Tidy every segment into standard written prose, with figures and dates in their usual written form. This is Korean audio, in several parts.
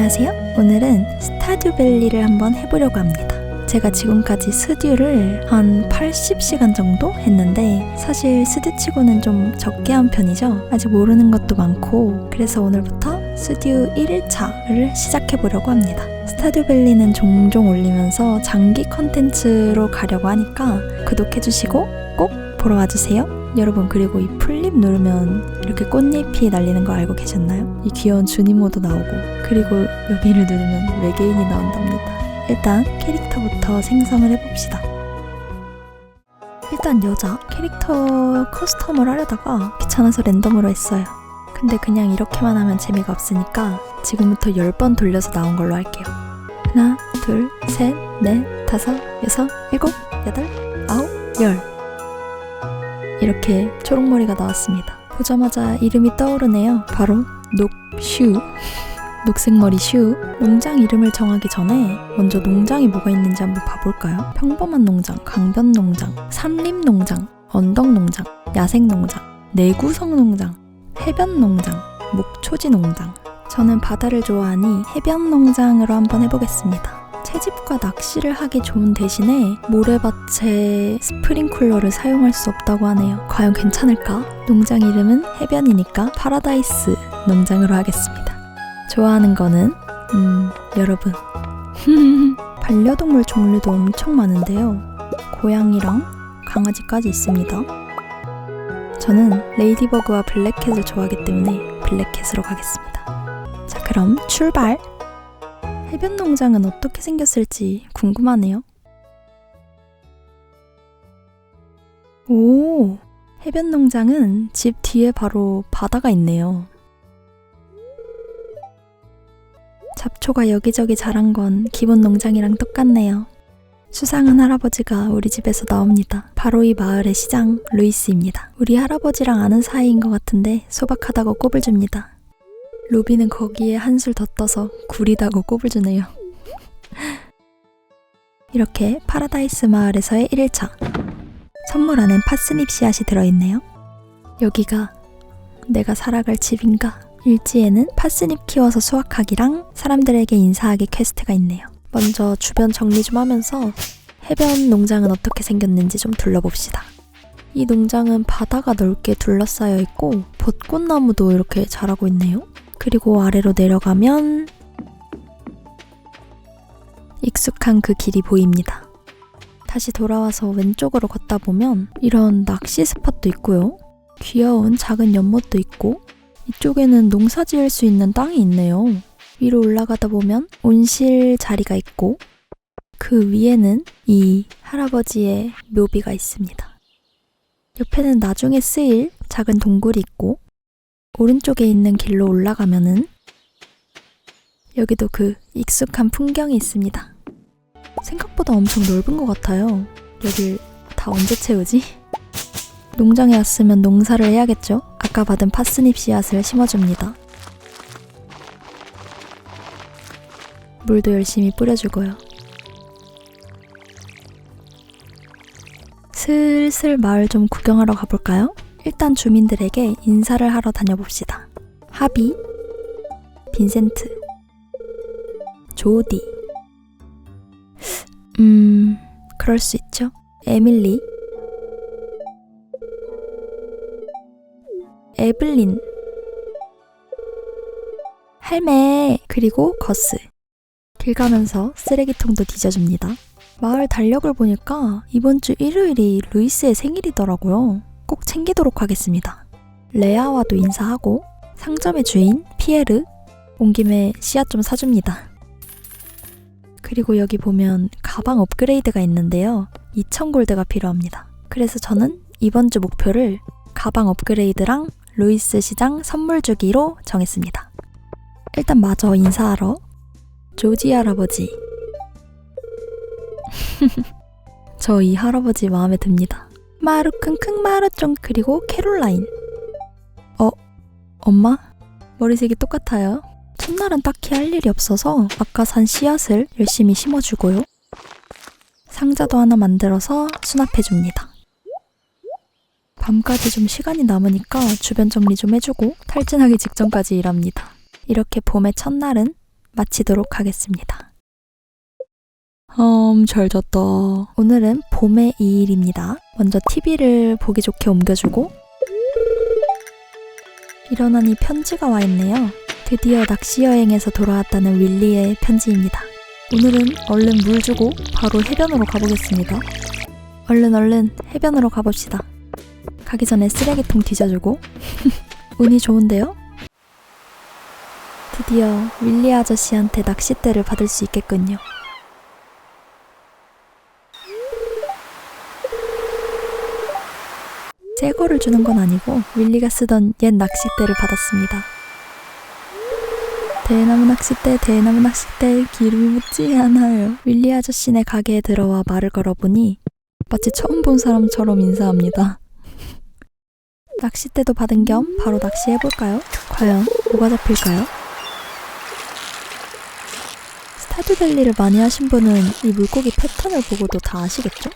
안녕하세요. 오늘은 스타듀밸리를 한번 해보려고 합니다. 제가 지금까지 스듀를 한 80시간 정도 했는데 사실 스듀치고는 좀 적게 한 편이죠. 아직 모르는 것도 많고 그래서 오늘부터 스듀 1일차를 시작해보려고 합니다. 스타듀밸리는 종종 올리면서 장기 컨텐츠로 가려고 하니까 구독해주시고 꼭 보러 와주세요. 여러분, 그리고 이 풀립 누르면 이렇게 꽃잎이 날리는 거 알고 계셨나요? 이 귀여운 주니모도 나오고, 그리고 여기를 누르면 외계인이 나온답니다. 일단 캐릭터부터 생성을 해봅시다. 일단 여자 캐릭터 커스텀을 하려다가 귀찮아서 랜덤으로 했어요. 근데 그냥 이렇게만 하면 재미가 없으니까 지금부터 10번 돌려서 나온 걸로 할게요. 하나, 둘, 셋, 넷, 다섯, 여섯, 일곱, 여덟, 아홉, 열. 이렇게 초록머리가 나왔습니다. 보자마자 이름이 떠오르네요. 바로 녹슈. 녹색머리 슈. 농장 이름을 정하기 전에 먼저 농장이 뭐가 있는지 한번 봐볼까요? 평범한 농장, 강변 농장, 산림 농장, 언덕 농장, 야생 농장, 내구성 농장, 해변 농장, 목초지 농장. 저는 바다를 좋아하니 해변 농장으로 한번 해보겠습니다. 채집과 낚시를 하기 좋은 대신에 모래밭에 스프링쿨러를 사용할 수 없다고 하네요. 과연 괜찮을까? 농장 이름은 해변이니까 파라다이스 농장으로 하겠습니다. 좋아하는 거는 여러분 반려동물 종류도 엄청 많은데요. 고양이랑 강아지까지 있습니다. 저는 레이디버그와 블랙캣을 좋아하기 때문에 블랙캣으로 가겠습니다. 자, 그럼 출발! 해변 농장은 어떻게 생겼을지 궁금하네요. 오, 해변 농장은 집 뒤에 바로 바다가 있네요. 잡초가 여기저기 자란 건 기본 농장이랑 똑같네요. 수상한 할아버지가 우리 집에서 나옵니다. 바로 이 마을의 시장 루이스입니다. 우리 할아버지랑 아는 사이인 것 같은데 소박하다고 꼽을 줍니다. 로비는 거기에 한술 더 떠서 구리다고 꼽을 주네요. 이렇게 파라다이스 마을에서의 1일차. 선물 안엔 파스닙 씨앗이 들어있네요. 여기가 내가 살아갈 집인가? 일지에는 파스닙 키워서 수확하기랑 사람들에게 인사하기 퀘스트가 있네요. 먼저 주변 정리 좀 하면서 해변 농장은 어떻게 생겼는지 좀 둘러봅시다. 이 농장은 바다가 넓게 둘러싸여 있고 벚꽃나무도 이렇게 자라고 있네요. 그리고 아래로 내려가면 익숙한 그 길이 보입니다. 다시 돌아와서 왼쪽으로 걷다 보면 이런 낚시 스팟도 있고요. 귀여운 작은 연못도 있고 이쪽에는 농사 지을 수 있는 땅이 있네요. 위로 올라가다 보면 온실 자리가 있고 그 위에는 이 할아버지의 묘비가 있습니다. 옆에는 나중에 쓰일 작은 동굴이 있고 오른쪽에 있는 길로 올라가면은 여기도 그 익숙한 풍경이 있습니다. 생각보다 엄청 넓은 것 같아요. 여길 다 언제 채우지? 농장에 왔으면 농사를 해야겠죠? 아까 받은 파스닙 씨앗을 심어줍니다. 물도 열심히 뿌려주고요. 슬슬 마을 좀 구경하러 가볼까요? 일단 주민들에게 인사를 하러 다녀봅시다. 하비, 빈센트, 조디, 그럴 수 있죠. 에밀리, 에블린, 할매, 그리고 거스. 길 가면서 쓰레기통도 뒤져줍니다. 마을 달력을 보니까 이번 주 일요일이 루이스의 생일이더라고요. 꼭 챙기도록 하겠습니다. 레아와도 인사하고 상점의 주인 피에르 온 김에 씨앗 좀 사줍니다. 그리고 여기 보면 가방 업그레이드가 있는데요. 2000골드가 필요합니다. 그래서 저는 이번 주 목표를 가방 업그레이드랑 루이스 시장 선물 주기로 정했습니다. 일단 마저 인사하러 조지 할아버지. 저 이 할아버지 마음에 듭니다. 마루 킁킁 마루쫑. 그리고 캐롤라인. 엄마? 머리색이 똑같아요. 첫날은 딱히 할 일이 없어서 아까 산 씨앗을 열심히 심어주고요. 상자도 하나 만들어서 수납해줍니다. 밤까지 좀 시간이 남으니까 주변 정리 좀 해주고 탈진하기 직전까지 일합니다. 이렇게 봄의 첫날은 마치도록 하겠습니다. 잘 잤다. 오늘은 봄의 2일입니다. 먼저 TV를 보기 좋게 옮겨주고 일어나니 편지가 와 있네요. 드디어 낚시 여행에서 돌아왔다는 윌리의 편지입니다. 오늘은 얼른 물 주고 바로 해변으로 가보겠습니다. 얼른 해변으로 가봅시다. 가기 전에 쓰레기통 뒤져주고 운이 좋은데요? 드디어 윌리 아저씨한테 낚싯대를 받을 수 있겠군요. 새 거를 주는 건 아니고 윌리가 쓰던 옛 낚싯대를 받았습니다. 대나무 낚싯대 기름이 묻지 않아요. 윌리 아저씨네 가게에 들어와 말을 걸어보니 마치 처음 본 사람처럼 인사합니다. 낚싯대도 받은 겸 바로 낚시해볼까요? 과연 뭐가 잡힐까요? 스타듀밸리를 많이 하신 분은 이 물고기 패턴을 보고도 다 아시겠죠?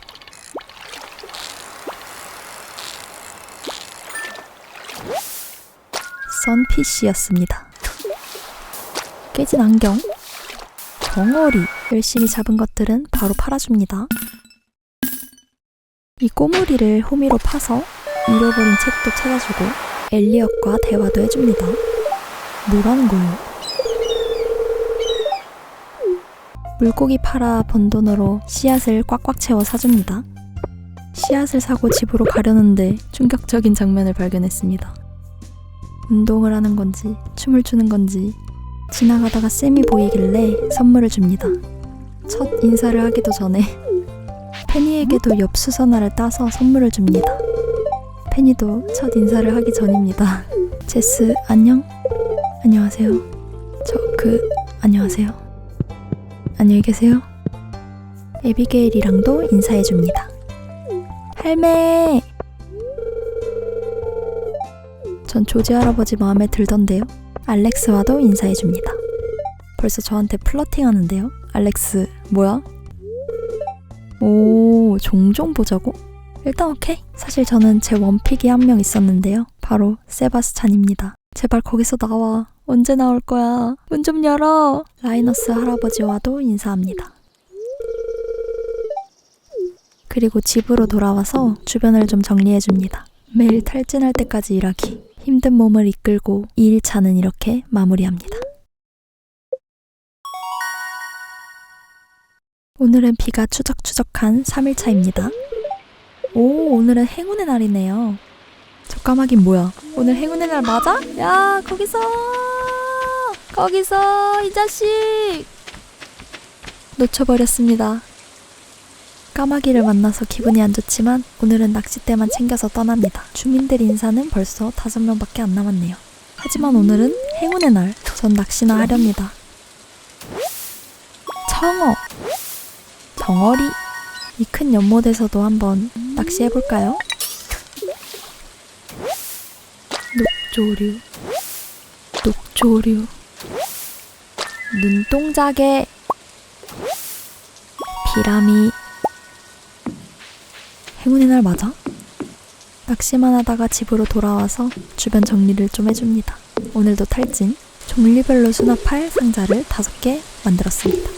선피쉬였습니다. 깨진 안경, 덩어리, 열심히 잡은 것들은 바로 팔아줍니다. 이 꼬물이를 호미로 파서 잃어버린 책도 찾아주고 엘리엇과 대화도 해줍니다. 뭐라는 거예요? 물고기 팔아 번 돈으로 씨앗을 꽉꽉 채워 사줍니다. 씨앗을 사고 집으로 가려는데 충격적인 장면을 발견했습니다. 운동을 하는 건지 춤을 추는 건지 지나가다가 쌤이 보이길래 선물을 줍니다. 첫 인사를 하기도 전에 페니에게도 엽수선화를 따서 선물을 줍니다. 페니도 첫 인사를 하기 전입니다. 제스 안녕? 안녕하세요. 안녕하세요. 안녕히 계세요. 에비게일이랑도 인사해줍니다. 할매! 전 조지 할아버지 마음에 들던데요. 알렉스와도 인사해줍니다. 벌써 저한테 플러팅 하는데요. 알렉스 뭐야? 오, 종종 보자고? 일단 오케이. 사실 저는 제 원픽이 한 명 있었는데요. 바로 세바스찬입니다. 제발 거기서 나와. 언제 나올 거야? 문 좀 열어. 라이너스 할아버지와도 인사합니다. 그리고 집으로 돌아와서 주변을 좀 정리해줍니다. 매일 탈진할 때까지 일하기. 힘든 몸을 이끌고 2일차는 이렇게 마무리합니다. 오늘은 비가 추적추적한 3일차입니다. 오, 오늘은 행운의 날이네요. 저 까마귀 뭐야? 오늘 행운의 날 맞아? 야, 거기서 이 자식! 놓쳐버렸습니다. 까마귀를 만나서 기분이 안 좋지만 오늘은 낚싯대만 챙겨서 떠납니다. 주민들 인사는 벌써 5명밖에 안 남았네요. 하지만 오늘은 행운의 날, 전 낚시나 하렵니다. 청어, 덩어리. 이 큰 연못에서도 한번 낚시해볼까요? 녹조류, 눈동자개, 비라미. 행운의 날 맞아? 낚시만 하다가 집으로 돌아와서 주변 정리를 좀 해줍니다. 오늘도 탈진, 종류별로 수납할 상자를 5개 만들었습니다.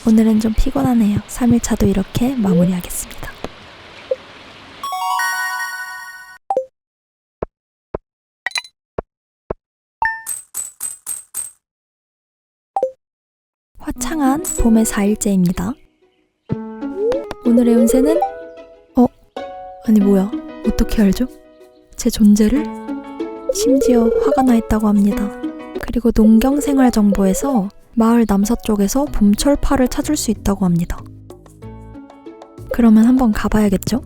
오늘은 좀 피곤하네요. 3일차도 이렇게 마무리하겠습니다. 화창한 봄의 4일째입니다. 오늘의 운세는 아니 뭐야, 어떻게 알죠? 제 존재를? 심지어 화가 나 있다고 합니다. 그리고 농경생활정보에서 마을 남서쪽에서 봄철파를 찾을 수 있다고 합니다. 그러면 한번 가봐야겠죠?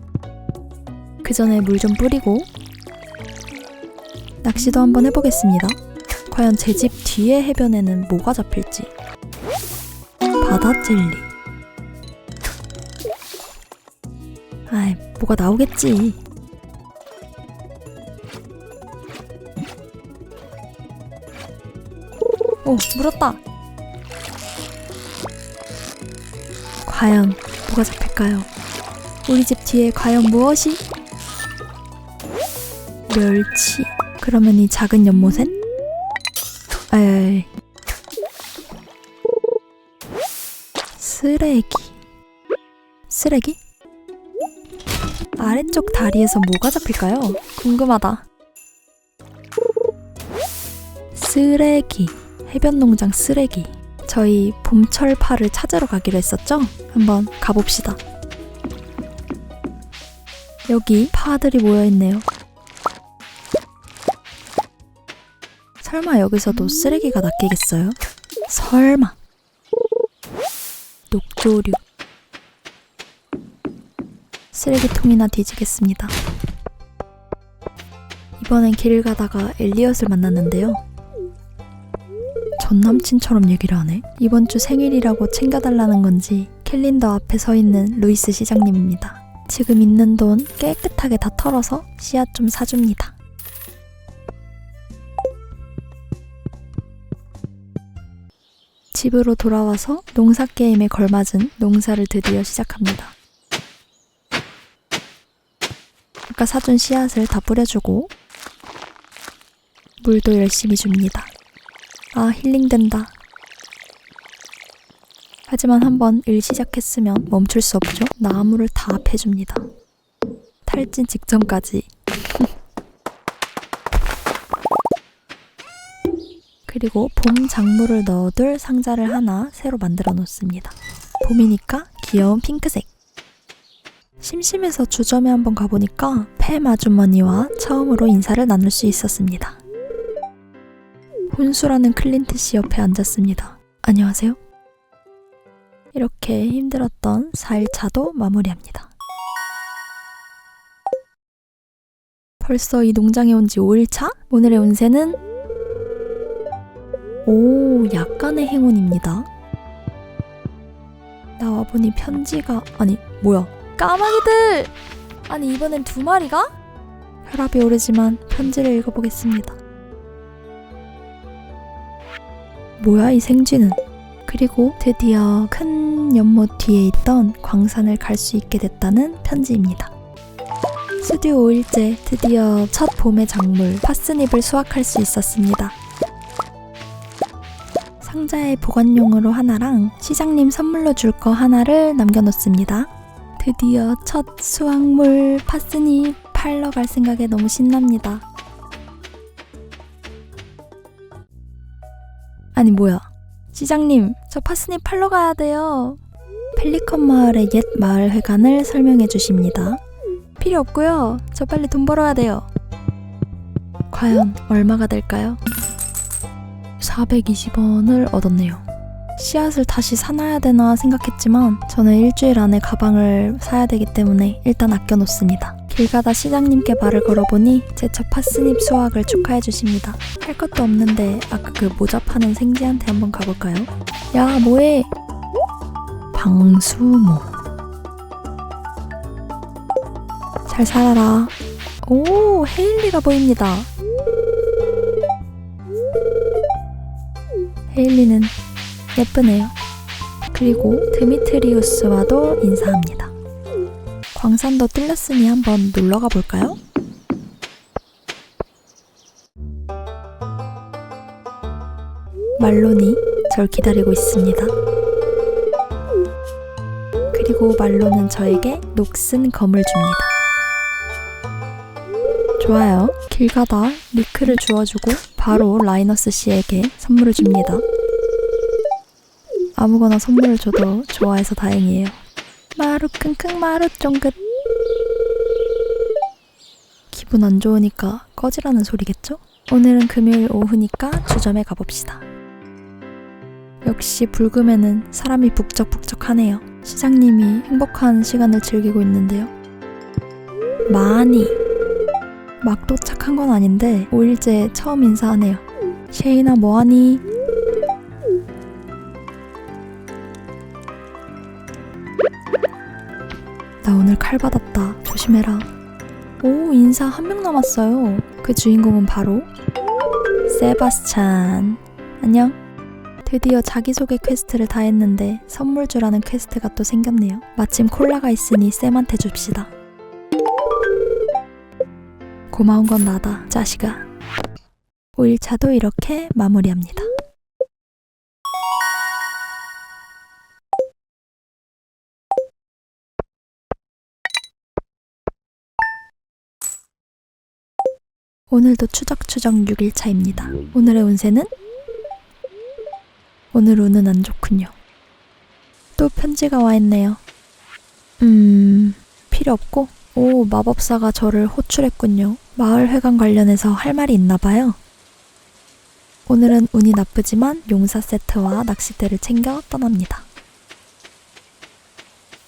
그 전에 물 좀 뿌리고 낚시도 한번 해보겠습니다. 과연 제 집 뒤에 해변에는 뭐가 잡힐지. 바다 젤리. 아이, 뭐가 나오겠지. 오, 물었다. 과연 뭐가 잡힐까요? 우리 집 뒤에 과연 무엇이? 멸치. 그러면 이 작은 연못엔? 에이. 쓰레기? 아래쪽 다리에서 뭐가 잡힐까요? 궁금하다. 쓰레기. 해변농장 쓰레기. 저희 봄철파를 찾으러 가기로 했었죠? 한번 가봅시다. 여기 파들이 모여있네요. 설마 여기서도 쓰레기가 낚이겠어요? 설마. 녹조류. 쓰레기통이나 뒤지겠습니다. 이번엔 길을 가다가 엘리엇을 만났는데요. 전 남친처럼 얘기를 하네. 이번 주 생일이라고 챙겨달라는 건지 캘린더 앞에 서 있는 루이스 시장님입니다. 지금 있는 돈 깨끗하게 다 털어서 씨앗 좀 사줍니다. 집으로 돌아와서 농사 게임에 걸맞은 농사를 드디어 시작합니다. 아까 사준 씨앗을 다 뿌려주고 물도 열심히 줍니다. 아, 힐링된다. 하지만 한번 일 시작했으면 멈출 수 없죠. 나무를 다 패줍니다. 탈진 직전까지. 그리고 봄 작물을 넣어둘 상자를 하나 새로 만들어 놓습니다. 봄이니까 귀여운 핑크색. 심심해서 주점에 한번 가보니까 팸 아주머니와 처음으로 인사를 나눌 수 있었습니다. 혼술하는 클린트 씨 옆에 앉았습니다. 안녕하세요. 이렇게 힘들었던 4일차도 마무리합니다. 벌써 이 농장에 온 지 5일차? 오늘의 운세는 약간의 행운입니다. 나와보니 편지가... 아니, 뭐야. 까마귀들! 아니, 이번엔 2마리가? 혈압이 오르지만 편지를 읽어보겠습니다. 뭐야, 이 생쥐는. 그리고 드디어 큰 연못 뒤에 있던 광산을 갈 수 있게 됐다는 편지입니다. 스튜 5일째 드디어 첫 봄의 작물 파스닙을 수확할 수 있었습니다. 상자에 보관용으로 하나랑 시장님 선물로 줄 거 하나를 남겨놓습니다. 드디어 첫 수확물 파스닙 팔러 갈 생각에 너무 신납니다. 아니 뭐야, 시장님 저 파스닙 팔러 가야 돼요. 펠리컨 마을의 옛 마을회관을 설명해 주십니다. 필요 없고요, 저 빨리 돈 벌어야 돼요. 과연 얼마가 될까요? 420원을 얻었네요. 씨앗을 다시 사놔야 되나 생각했지만 저는 일주일 안에 가방을 사야 되기 때문에 일단 아껴놓습니다. 길 가다 시장님께 말을 걸어보니 제 첫 파스닙 수확을 축하해 주십니다. 할 것도 없는데 아까 그 모자 파는 생쥐한테 한번 가볼까요? 야, 뭐해? 방수모. 잘 살아라. 오, 헤일리가 보입니다. 헤일리는 예쁘네요. 그리고 드미트리우스와도 인사합니다. 광산도 뚫렸으니 한번 놀러가 볼까요? 말론이 절 기다리고 있습니다. 그리고 말론은 저에게 녹슨 검을 줍니다. 좋아요. 길 가다 리크를 주워주고 바로 라이너스 씨에게 선물을 줍니다. 아무거나 선물을 줘도 좋아해서 다행이에요. 마루 킁킁 마루 쫑긋. 기분 안 좋으니까 꺼지라는 소리겠죠? 오늘은 금요일 오후니까 주점에 가봅시다. 역시 불금에는 사람이 북적북적하네요. 시장님이 행복한 시간을 즐기고 있는데요. 많이 막 도착한 건 아닌데 5일째 처음 인사하네요. 셰이나 뭐하니? 나 오늘 칼 받았다. 조심해라. 오, 인사 1명 남았어요. 그 주인공은 바로 세바스찬. 안녕. 드디어 자기소개 퀘스트를 다 했는데 선물 주라는 퀘스트가 또 생겼네요. 마침 콜라가 있으니 쌤한테 줍시다. 고마운 건 나다, 자식아. 5일차도 이렇게 마무리합니다. 오늘도 추적추적 6일차입니다. 오늘의 운세는? 오늘 운은 안 좋군요. 또 편지가 와 있네요. 필요 없고? 오, 마법사가 저를 호출했군요. 마을 회관 관련해서 할 말이 있나 봐요. 오늘은 운이 나쁘지만 용사 세트와 낚싯대를 챙겨 떠납니다.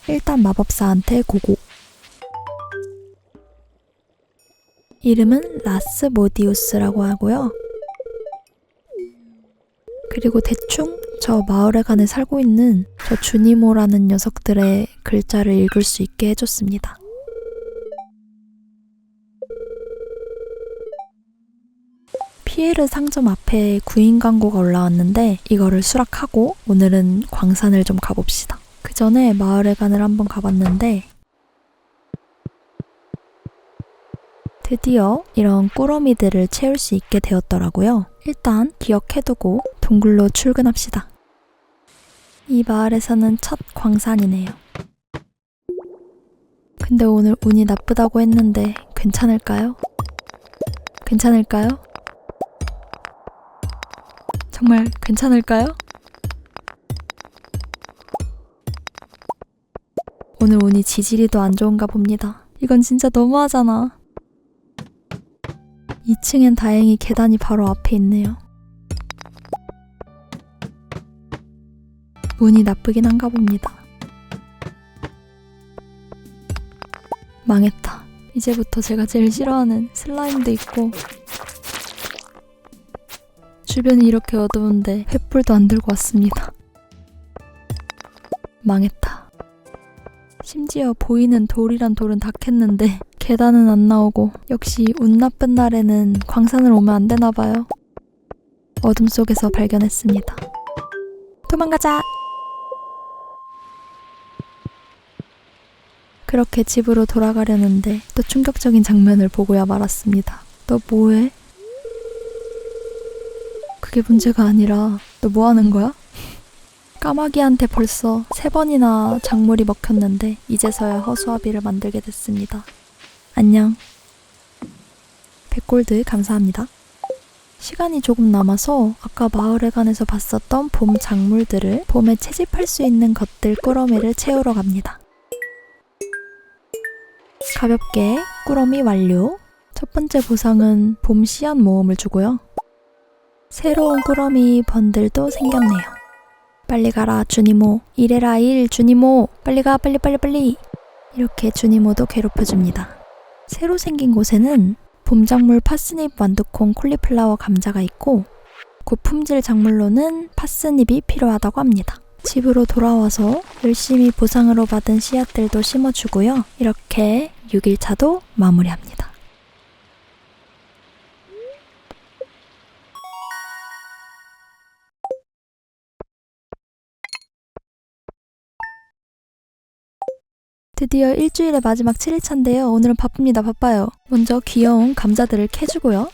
일단 마법사한테 고고. 이름은 라스모디우스라고 하고요. 그리고 대충 저 마을회관에 살고 있는 저 주니모라는 녀석들의 글자를 읽을 수 있게 해줬습니다. 피에르 상점 앞에 구인 광고가 올라왔는데 이거를 수락하고 오늘은 광산을 좀 가봅시다. 그 전에 마을회관을 한번 가봤는데 드디어 이런 꾸러미들을 채울 수 있게 되었더라고요. 일단 기억해두고 동굴로 출근합시다. 이 마을에서는 첫 광산이네요. 근데 오늘 운이 나쁘다고 했는데 괜찮을까요? 괜찮을까요? 정말 괜찮을까요? 오늘 운이 지지리도 안 좋은가 봅니다. 이건 진짜 너무하잖아. 2층엔 다행히 계단이 바로 앞에 있네요. 운이 나쁘긴 한가 봅니다. 망했다. 이제부터 제가 제일 싫어하는 슬라임도 있고 주변이 이렇게 어두운데 횃불도 안 들고 왔습니다. 망했다. 심지어 보이는 돌이란 돌은 다 캤는데 계단은 안 나오고 역시 운 나쁜 날에는 광산을 오면 안 되나 봐요. 어둠 속에서 발견했습니다. 도망가자! 그렇게 집으로 돌아가려는데 또 충격적인 장면을 보고야 말았습니다. 너 뭐해? 그게 문제가 아니라 너 뭐 하는 거야? 까마귀한테 벌써 3번이나 작물이 먹혔는데 이제서야 허수아비를 만들게 됐습니다. 안녕. 100골드 감사합니다. 시간이 조금 남아서 아까 마을회관에서 봤었던 봄 작물들을 봄에 채집할 수 있는 것들 꾸러미를 채우러 갑니다. 가볍게 꾸러미 완료. 첫 번째 보상은 봄 씨앗 모음을 주고요. 새로운 꾸러미 번들도 생겼네요. 빨리 가라 주니모. 이래라 일 주니모. 빨리 가 빨리. 이렇게 주니모도 괴롭혀줍니다. 새로 생긴 곳에는 봄작물 파스닙, 완두콩, 콜리플라워, 감자가 있고 고품질 작물로는 파스닙이 필요하다고 합니다. 집으로 돌아와서 열심히 보상으로 받은 씨앗들도 심어주고요. 이렇게 6일차도 마무리합니다. 드디어 일주일의 마지막 7일차인데요. 오늘은 바빠요. 먼저 귀여운 감자들을 캐주고요.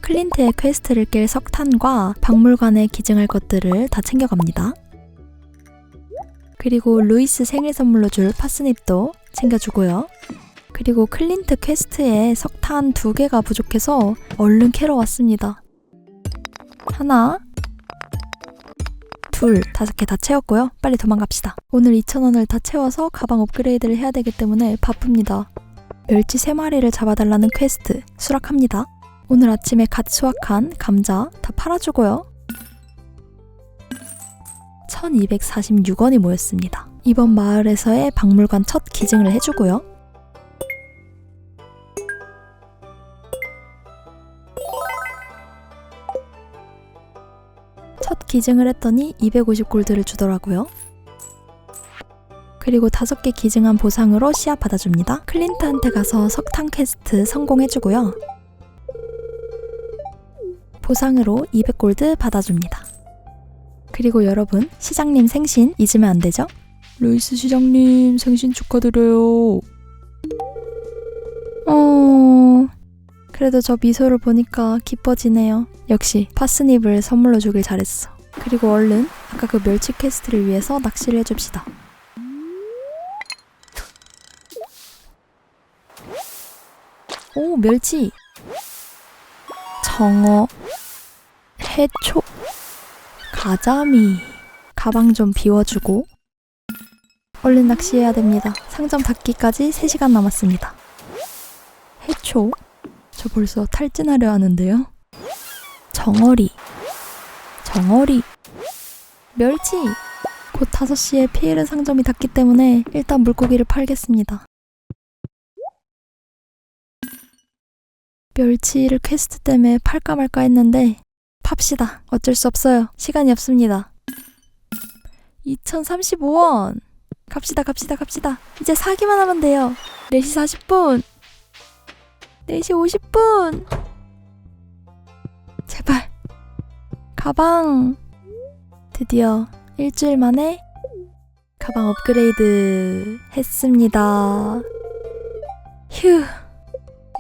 클린트의 퀘스트를 깰 석탄과 박물관에 기증할 것들을 다 챙겨갑니다. 그리고 루이스 생일 선물로 줄 파스닙도 챙겨주고요. 그리고 클린트 퀘스트에 석탄 2개가 부족해서 얼른 캐러 왔습니다. 하나, 둘, 5개 다 채웠고요. 빨리 도망갑시다. 오늘 2,000원을 다 채워서 가방 업그레이드를 해야 되기 때문에 바쁩니다. 멸치 3마리를 잡아달라는 퀘스트 수락합니다. 오늘 아침에 갓 수확한 감자 다 팔아주고요. 1246원이 모였습니다. 이번 마을에서의 박물관 첫 기증을 해주고요. 첫 기증을 했더니 250골드를 주더라고요. 그리고 5개 기증한 보상으로 씨앗 받아줍니다. 클린트한테 가서 석탄 퀘스트 성공해주고요. 보상으로 200골드 받아줍니다. 그리고 여러분, 시장님 생신 잊으면 안 되죠? 루이스 시장님 생신 축하드려요. 그래도 저 미소를 보니까 기뻐지네요. 역시 파스닙을 선물로 주길 잘했어. 그리고 얼른 아까 그 멸치 퀘스트를 위해서 낚시를 해줍시다. 오, 멸치! 정어, 해초, 가자미. 가방 좀 비워주고 얼른 낚시해야 됩니다. 상점 닫기까지 3시간 남았습니다. 해초, 저 벌써 탈진하려 하는데요. 정어리, 멸치. 곧 5시에 피에르 상점이 닫기 때문에 일단 물고기를 팔겠습니다. 멸치를 퀘스트 때문에 팔까 말까 했는데 팝시다. 어쩔 수 없어요. 시간이 없습니다. 2035원. 갑시다. 이제 사기만 하면 돼요. 4시 40분. 4시 50분. 제발. 가방. 드디어 일주일 만에 가방 업그레이드 했습니다. 휴.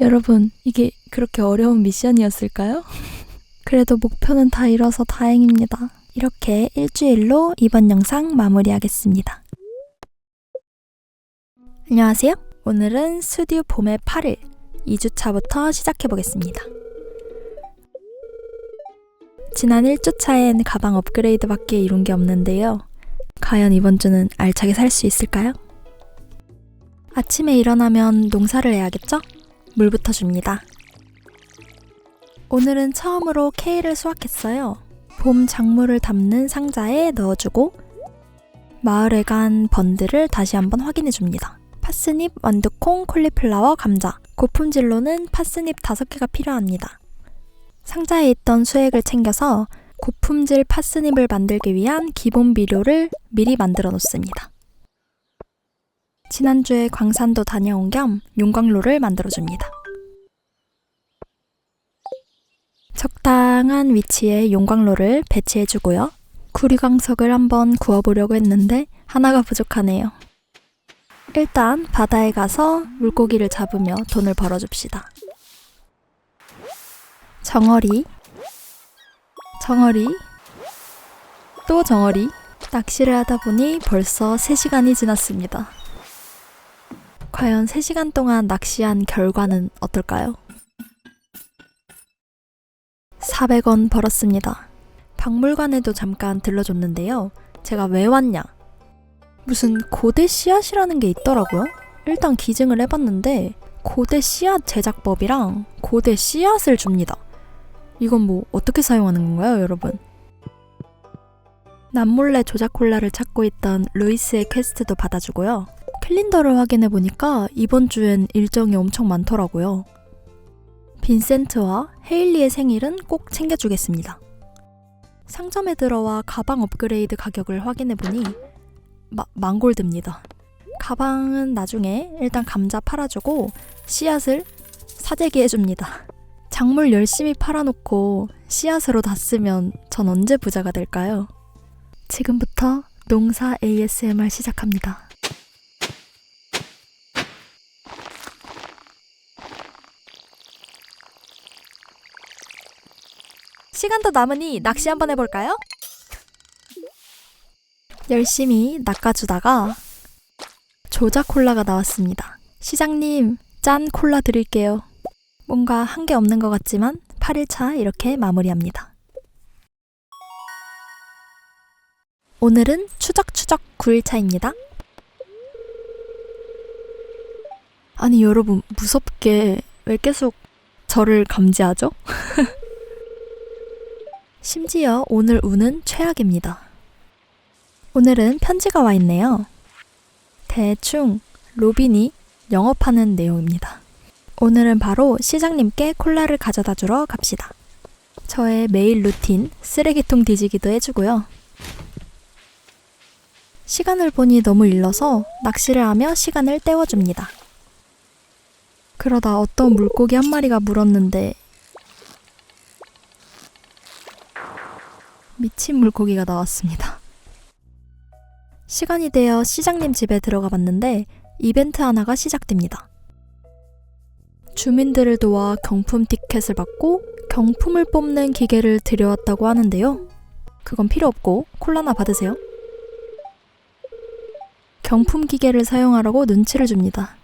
여러분, 이게 그렇게 어려운 미션이었을까요? 그래도 목표는 다 이뤄서 다행입니다. 이렇게 일주일로 이번 영상 마무리하겠습니다. 안녕하세요. 오늘은 스튜 봄의 8일 2주차부터 시작해보겠습니다. 지난 1주차엔 가방 업그레이드밖에 이룬 게 없는데요. 과연 이번 주는 알차게 살 수 있을까요? 아침에 일어나면 농사를 해야겠죠? 물부터 줍니다. 오늘은 처음으로 케일을 수확했어요. 봄 작물을 담는 상자에 넣어주고 마을에 간 번들을 다시 한번 확인해줍니다. 파스닙, 완두콩, 콜리플라워, 감자. 고품질로는 파스닙 5개가 필요합니다. 상자에 있던 수액을 챙겨서 고품질 파스닙을 만들기 위한 기본 비료를 미리 만들어 놓습니다. 지난주에 광산도 다녀온 겸 용광로를 만들어줍니다. 적당한 위치에 용광로를 배치해주고요. 구리광석을 한번 구워보려고 했는데 하나가 부족하네요. 일단 바다에 가서 물고기를 잡으며 돈을 벌어줍시다. 정어리, 또 정어리. 낚시를 하다 보니 벌써 3시간이 지났습니다. 과연 3시간 동안 낚시한 결과는 어떨까요? 400원 벌었습니다. 박물관에도 잠깐 들러줬는데요. 제가 왜 왔냐? 무슨 고대 씨앗이라는 게 있더라고요. 일단 기증을 해봤는데 고대 씨앗 제작법이랑 고대 씨앗을 줍니다. 이건 뭐 어떻게 사용하는 건가요, 여러분? 남몰래 조작 콜라를 찾고 있던 루이스의 퀘스트도 받아주고요. 캘린더를 확인해보니까 이번 주엔 일정이 엄청 많더라고요. 빈센트와 헤일리의 생일은 꼭 챙겨주겠습니다. 상점에 들어와 가방 업그레이드 가격을 확인해보니 만골드입니다. 가방은 나중에 일단 감자 팔아주고 씨앗을 사재기 해줍니다. 작물 열심히 팔아놓고 씨앗으로 다 쓰면 전 언제 부자가 될까요? 지금부터 농사 ASMR 시작합니다. 시간도 남으니 낚시 한번 해볼까요? 열심히 낚아주다가 조작 콜라가 나왔습니다. 시장님, 짠 콜라 드릴게요. 뭔가 한 게 없는 것 같지만 8일차 이렇게 마무리합니다. 오늘은 추적추적 9일차입니다. 아니 여러분, 무섭게 왜 계속 저를 감지하죠? 심지어 오늘 운은 최악입니다. 오늘은 편지가 와 있네요. 대충 로빈이 영업하는 내용입니다. 오늘은 바로 시장님께 콜라를 가져다 주러 갑시다. 저의 매일 루틴 쓰레기통 뒤지기도 해주고요. 시간을 보니 너무 일러서 낚시를 하며 시간을 때워줍니다. 그러다 어떤 물고기 한 마리가 물었는데 미친 물고기가 나왔습니다. 시간이 되어 시장님 집에 들어가 봤는데 이벤트 하나가 시작됩니다. 주민들을 도와 경품 티켓을 받고 경품을 뽑는 기계를 들여왔다고 하는데요. 그건 필요 없고 콜라나 받으세요. 경품 기계를 사용하라고 눈치를 줍니다.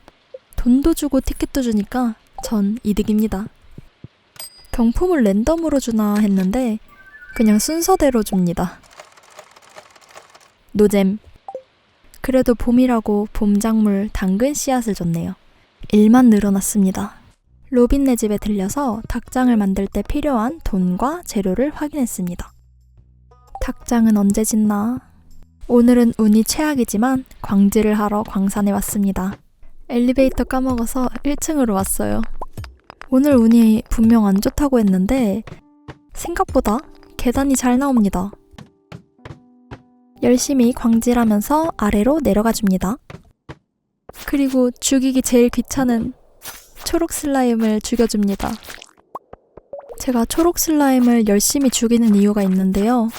돈도 주고 티켓도 주니까 전 이득입니다. 경품을 랜덤으로 주나 했는데 그냥 순서대로 줍니다. 노잼. 그래도 봄이라고 봄작물 당근 씨앗을 줬네요. 일만 늘어났습니다. 로빈네 집에 들려서 닭장을 만들 때 필요한 돈과 재료를 확인했습니다. 닭장은 언제 짓나? 오늘은 운이 최악이지만 광질을 하러 광산에 왔습니다. 엘리베이터 까먹어서 1층으로 왔어요. 오늘 운이 분명 안 좋다고 했는데 생각보다 계단이 잘 나옵니다. 열심히 광질하면서 아래로 내려가 줍니다. 그리고 죽이기 제일 귀찮은 초록 슬라임을 죽여줍니다. 제가 초록 슬라임을 열심히 죽이는 이유가 있는데요.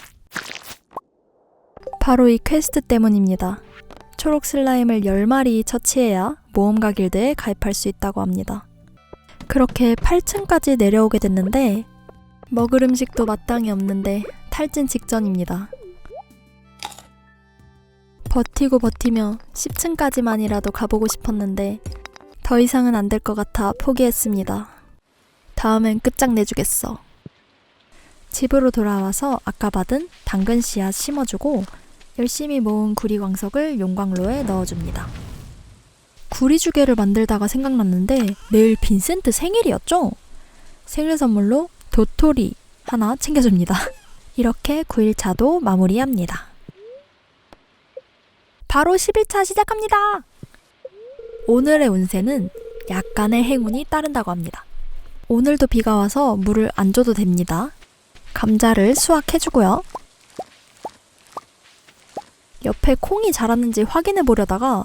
바로 이 퀘스트 때문입니다. 초록 슬라임을 10마리 처치해야 모험가 길드에 가입할 수 있다고 합니다. 그렇게 8층까지 내려오게 됐는데 먹을 음식도 마땅히 없는데 탈진 직전입니다. 버티고 버티며 10층까지만이라도 가보고 싶었는데 더 이상은 안 될 것 같아 포기했습니다. 다음엔 끝장내주겠어. 집으로 돌아와서 아까 받은 당근 씨앗 심어주고 열심히 모은 구리광석을 용광로에 넣어줍니다. 구리주개를 만들다가 생각났는데 내일 빈센트 생일이었죠? 생일 선물로 도토리 하나 챙겨줍니다. 이렇게 9일차도 마무리합니다. 바로 10일차 시작합니다. 오늘의 운세는 약간의 행운이 따른다고 합니다. 오늘도 비가 와서 물을 안 줘도 됩니다. 감자를 수확해주고요. 옆에 콩이 자랐는지 확인해 보려다가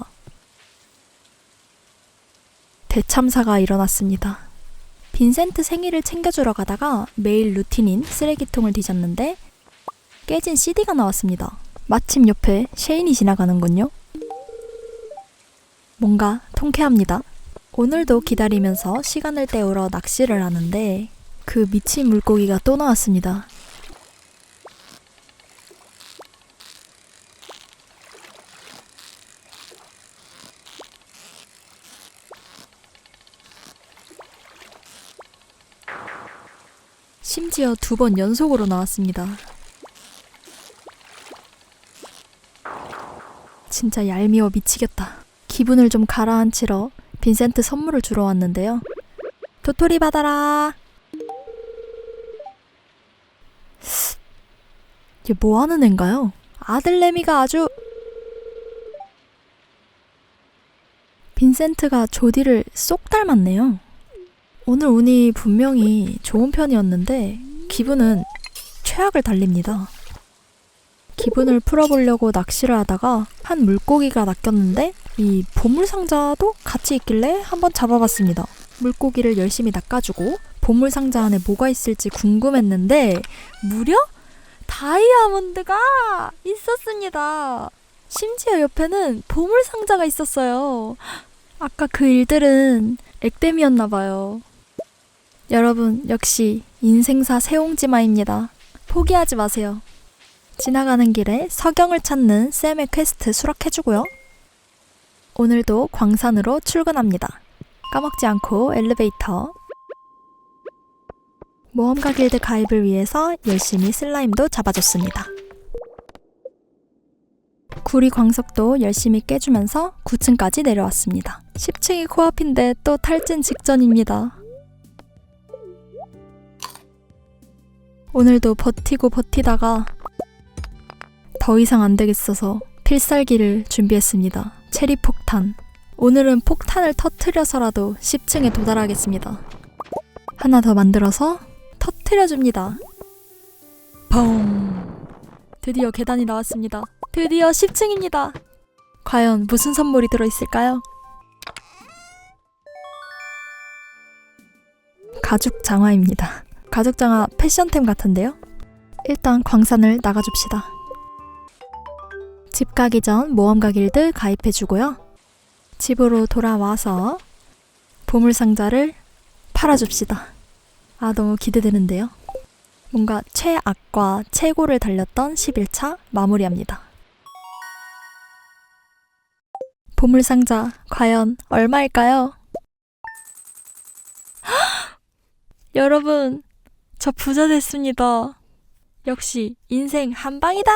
대참사가 일어났습니다. 빈센트 생일을 챙겨주러 가다가 매일 루틴인 쓰레기통을 뒤졌는데 깨진 CD가 나왔습니다. 마침 옆에 셰인이 지나가는군요. 뭔가 통쾌합니다. 오늘도 기다리면서 시간을 때우러 낚시를 하는데 그 미친 물고기가 또 나왔습니다. 심지어 2번 연속으로 나왔습니다. 진짜 얄미워 미치겠다. 기분을 좀 가라앉히러 빈센트 선물을 주러 왔는데요. 도토리 받아라. 얘 뭐하는 앤가요? 아들내미가 아주... 빈센트가 조디를 쏙 닮았네요. 오늘 운이 분명히 좋은 편이었는데 기분은 최악을 달립니다. 기분을 풀어보려고 낚시를 하다가 한 물고기가 낚였는데 이 보물상자도 같이 있길래 한번 잡아봤습니다. 물고기를 열심히 낚아주고 보물상자 안에 뭐가 있을지 궁금했는데 무려 다이아몬드가 있었습니다. 심지어 옆에는 보물상자가 있었어요. 아까 그 일들은 액땜이었나봐요. 여러분 역시 인생사 세옹지마입니다. 포기하지 마세요. 지나가는 길에 석영을 찾는 쌤의 퀘스트 수락해주고요. 오늘도 광산으로 출근합니다. 까먹지 않고 엘리베이터. 모험가 길드 가입을 위해서 열심히 슬라임도 잡아줬습니다. 구리 광석도 열심히 깨주면서 9층까지 내려왔습니다. 10층이 코앞인데 또 탈진 직전입니다. 오늘도 버티고 버티다가 더 이상 안 되겠어서 필살기를 준비했습니다. 체리 폭탄. 오늘은 폭탄을 터트려서라도 10층에 도달하겠습니다. 하나 더 만들어서 터트려줍니다. 펑! 드디어 계단이 나왔습니다. 드디어 10층입니다. 과연 무슨 선물이 들어있을까요? 가죽 장화입니다. 가죽 장화 패션템 같은데요? 일단 광산을 나가줍시다. 집 가기 전 모험가 길드 가입해주고요. 집으로 돌아와서 보물상자를 팔아줍시다. 아, 너무 기대되는데요. 뭔가 최악과 최고를 달렸던 11차 마무리합니다. 보물상자 과연 얼마일까요? 여러분, 저 부자 됐습니다. 역시 인생 한방이다.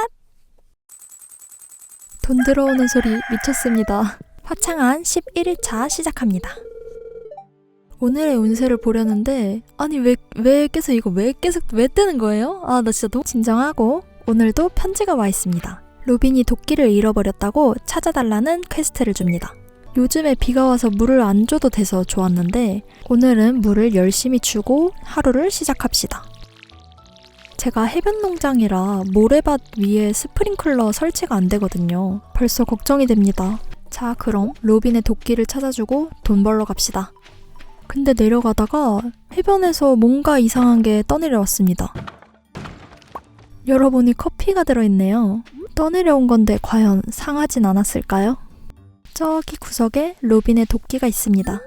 돈 들어오는 소리 미쳤습니다. 화창한 11일차 시작합니다. 오늘의 운세를 보려는데 아니 왜 계속 왜 뜨는 거예요? 아, 나 진짜 너무 진정하고 오늘도 편지가 와 있습니다. 로빈이 도끼를 잃어버렸다고 찾아달라는 퀘스트를 줍니다. 요즘에 비가 와서 물을 안 줘도 돼서 좋았는데 오늘은 물을 열심히 주고 하루를 시작합시다. 제가 해변 농장이라 모래밭 위에 스프링클러 설치가 안 되거든요. 벌써 걱정이 됩니다. 자, 그럼 로빈의 도끼를 찾아주고 돈 벌러 갑시다. 근데 내려가다가 해변에서 뭔가 이상한 게 떠내려왔습니다. 열어보니 커피가 들어있네요. 떠내려온 건데 과연 상하진 않았을까요? 저기 구석에 로빈의 도끼가 있습니다.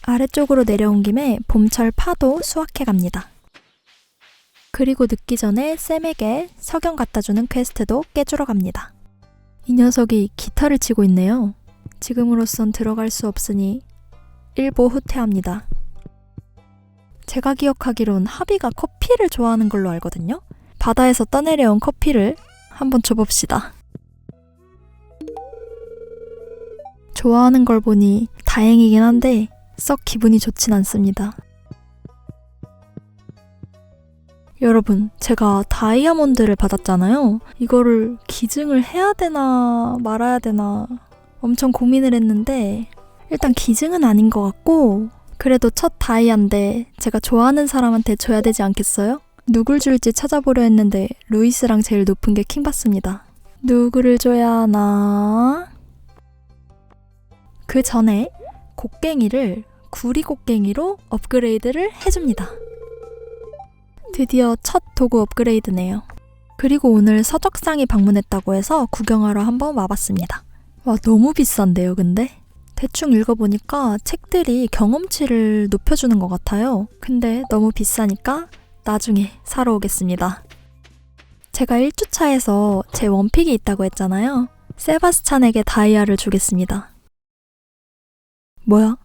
아래쪽으로 내려온 김에 봄철 파도 수확해 갑니다. 그리고 늦기 전에 쌤에게 석영 갖다주는 퀘스트도 깨주러 갑니다. 이 녀석이 기타를 치고 있네요. 지금으로선 들어갈 수 없으니 일보 후퇴합니다. 제가 기억하기론 하비가 커피를 좋아하는 걸로 알거든요. 바다에서 떠내려온 커피를 한번 줘봅시다. 좋아하는 걸 보니 다행이긴 한데 썩 기분이 좋진 않습니다. 여러분, 제가 다이아몬드를 받았잖아요. 이거를 기증을 해야 되나 말아야 되나 엄청 고민을 했는데 일단 기증은 아닌 것 같고 그래도 첫 다이아인데 제가 좋아하는 사람한테 줘야 되지 않겠어요? 누굴 줄지 찾아보려 했는데 루이스랑 제일 높은 게 킹받습니다. 누구를 줘야 하나? 그 전에 곡괭이를 구리곡괭이로 업그레이드를 해줍니다. 드디어 첫 도구 업그레이드네요. 그리고 오늘 서적상이 방문했다고 해서 구경하러 한번 와봤습니다. 와, 너무 비싼데요, 근데? 대충 읽어보니까 책들이 경험치를 높여주는 것 같아요. 근데 너무 비싸니까 나중에 사러 오겠습니다. 제가 1주차에서 제 원픽이 있다고 했잖아요. 세바스찬에게 다이아를 주겠습니다. 뭐야?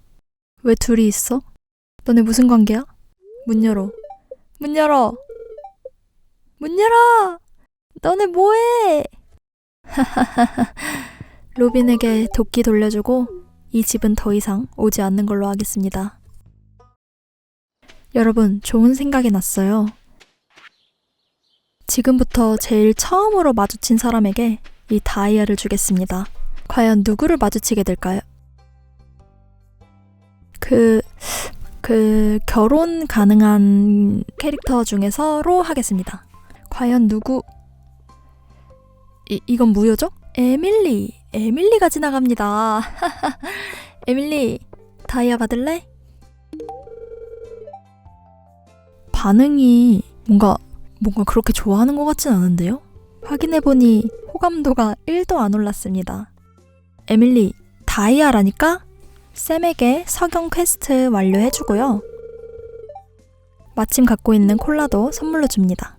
왜 둘이 있어? 너네 무슨 관계야? 문 열어. 문 열어! 문 열어! 너네 뭐해? 로빈에게 도끼 돌려주고 이 집은 더 이상 오지 않는 걸로 하겠습니다. 여러분, 좋은 생각이 났어요. 지금부터 제일 처음으로 마주친 사람에게 이 다이아를 주겠습니다. 과연 누구를 마주치게 될까요? 결혼 가능한 캐릭터 중에서로 하겠습니다. 과연 누구? 이건 무효죠? 에밀리가 지나갑니다. 에밀리, 다이아 받을래? 반응이 뭔가 그렇게 좋아하는 것 같진 않은데요? 확인해보니 호감도가 1도 안 올랐습니다. 에밀리, 다이아라니까? 쌤에게 석영 퀘스트 완료해주고요. 마침 갖고 있는 콜라도 선물로 줍니다.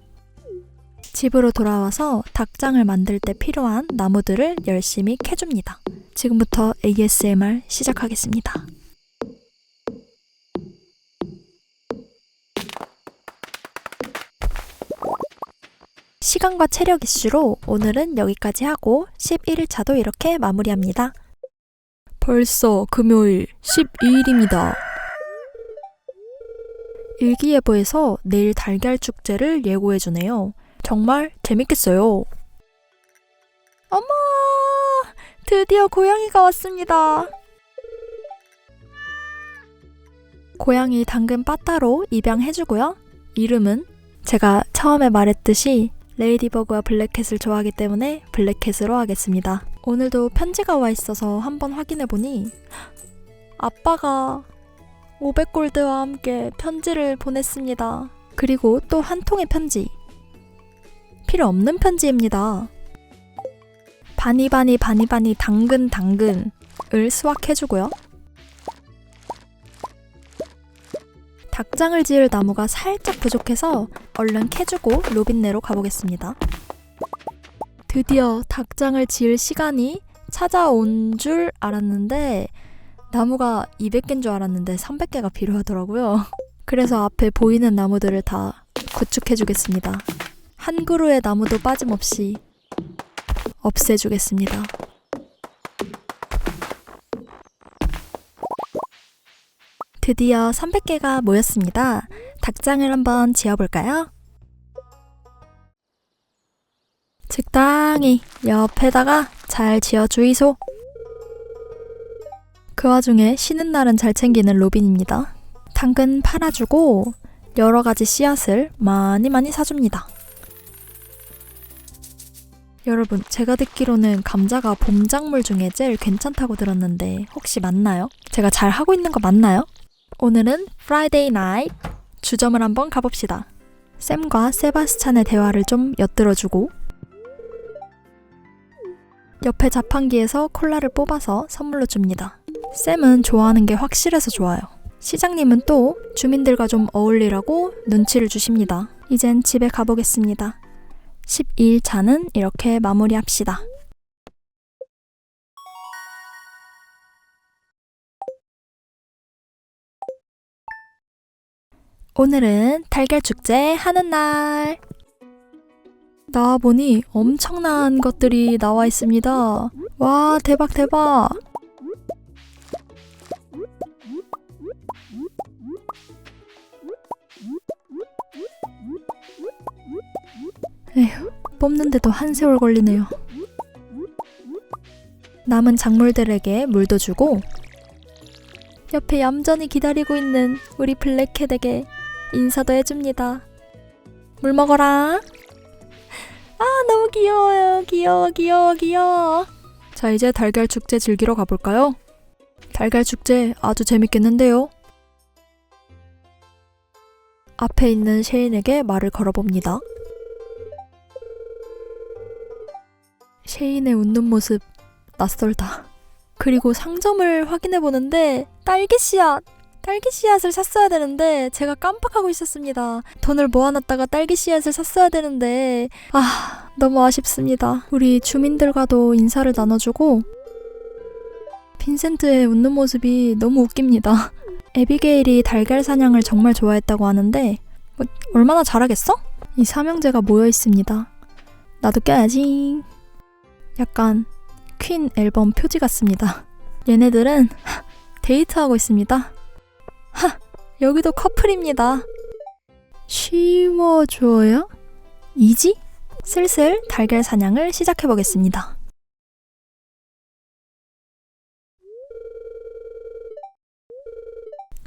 집으로 돌아와서 닭장을 만들 때 필요한 나무들을 열심히 캐줍니다. 지금부터 ASMR 시작하겠습니다. 시간과 체력 이슈로 오늘은 여기까지 하고 11일차도 이렇게 마무리합니다. 벌써 금요일 12일입니다. 일기예보에서 내일 달걀 축제를 예고해주네요. 정말 재밌겠어요. 어머! 드디어 고양이가 왔습니다. 고양이 당근 빠따로 입양해주고요. 이름은 제가 처음에 말했듯이 레이디버그와 블랙캣을 좋아하기 때문에 블랙캣으로 하겠습니다. 오늘도 편지가 와 있어서 한번 확인해보니 아빠가 500골드와 함께 편지를 보냈습니다. 그리고 또 한 통의 편지. 필요 없는 편지입니다. 바니바니 당근을 수확해주고요. 닭장을 지을 나무가 살짝 부족해서 얼른 캐주고 로빈네로 가보겠습니다. 드디어 닭장을 지을 시간이 찾아온 줄 알았는데 나무가 200개인 줄 알았는데 300개가 필요하더라고요. 그래서 앞에 보이는 나무들을 다 구축해주겠습니다. 한 그루의 나무도 빠짐없이 없애주겠습니다. 드디어 300개가 모였습니다. 닭장을 한번 지어볼까요? 적당히 옆에다가 잘 지어주이소. 그 와중에 쉬는 날은 잘 챙기는 로빈입니다. 당근 팔아주고 여러가지 씨앗을 많이 사줍니다. 여러분, 제가 듣기로는 감자가 봄작물 중에 제일 괜찮다고 들었는데 혹시 맞나요? 제가 잘 하고 있는 거 맞나요? 오늘은 프라이데이 나잇 주점을 한번 가봅시다. 샘과 세바스찬의 대화를 좀 엿들어주고 옆에 자판기에서 콜라를 뽑아서 선물로 줍니다. 샘은 좋아하는 게 확실해서 좋아요. 시장님은 또 주민들과 좀 어울리라고 눈치를 주십니다. 이젠 집에 가보겠습니다. 12일차는 이렇게 마무리합시다. 오늘은 달걀축제 하는 날. 나와보니 엄청난 것들이 나와 있습니다. 와, 대박 대박. 에휴, 뽑는데도 한 세월 걸리네요. 남은 작물들에게 물도 주고 옆에 얌전히 기다리고 있는 우리 블랙캣에게 인사도 해줍니다. 물 먹어라. 아, 너무 귀여워요. 귀여워. 자, 이제 달걀 축제 즐기러 가볼까요? 달걀 축제 아주 재밌겠는데요? 앞에 있는 셰인에게 말을 걸어봅니다. 셰인의 웃는 모습 낯설다. 그리고 상점을 확인해보는데 딸기 씨앗을 샀어야 되는데 제가 깜빡하고 있었습니다. 돈을 모아놨다가 딸기 씨앗을 샀어야 되는데 너무 아쉽습니다. 우리 주민들과도 인사를 나눠주고 빈센트의 웃는 모습이 너무 웃깁니다. 에비게일이 달걀 사냥을 정말 좋아했다고 하는데 얼마나 잘하겠어? 이 삼형제가 모여 있습니다. 나도 껴야지. 약간 퀸 앨범 표지 같습니다. 얘네들은 데이트하고 있습니다. 여기도 커플입니다. 쉬워줘요? 이지? 슬슬 달걀 사냥을 시작해보겠습니다.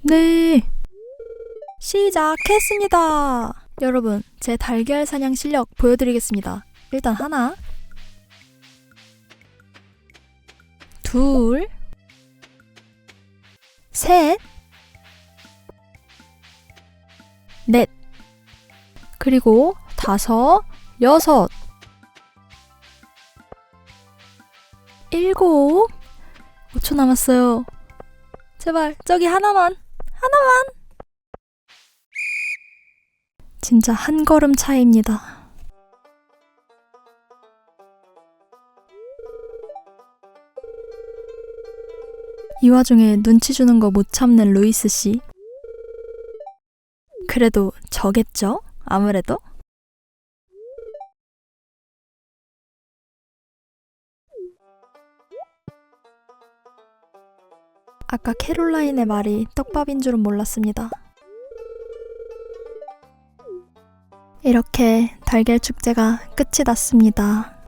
네, 시작했습니다. 여러분, 제 달걀 사냥 실력 보여드리겠습니다. 일단 하나, 둘, 셋, 넷, 그리고 다섯, 여섯, 일곱. 5초 남았어요. 제발 저기 하나만. 진짜 한 걸음 차이입니다. 이 와중에 눈치 주는 거 못 참는 루이스 씨. 그래도 저겠죠? 아무래도? 아까 캐롤라인의 말이 떡밥인 줄은 몰랐습니다. 이렇게 달걀 축제가 끝이 났습니다.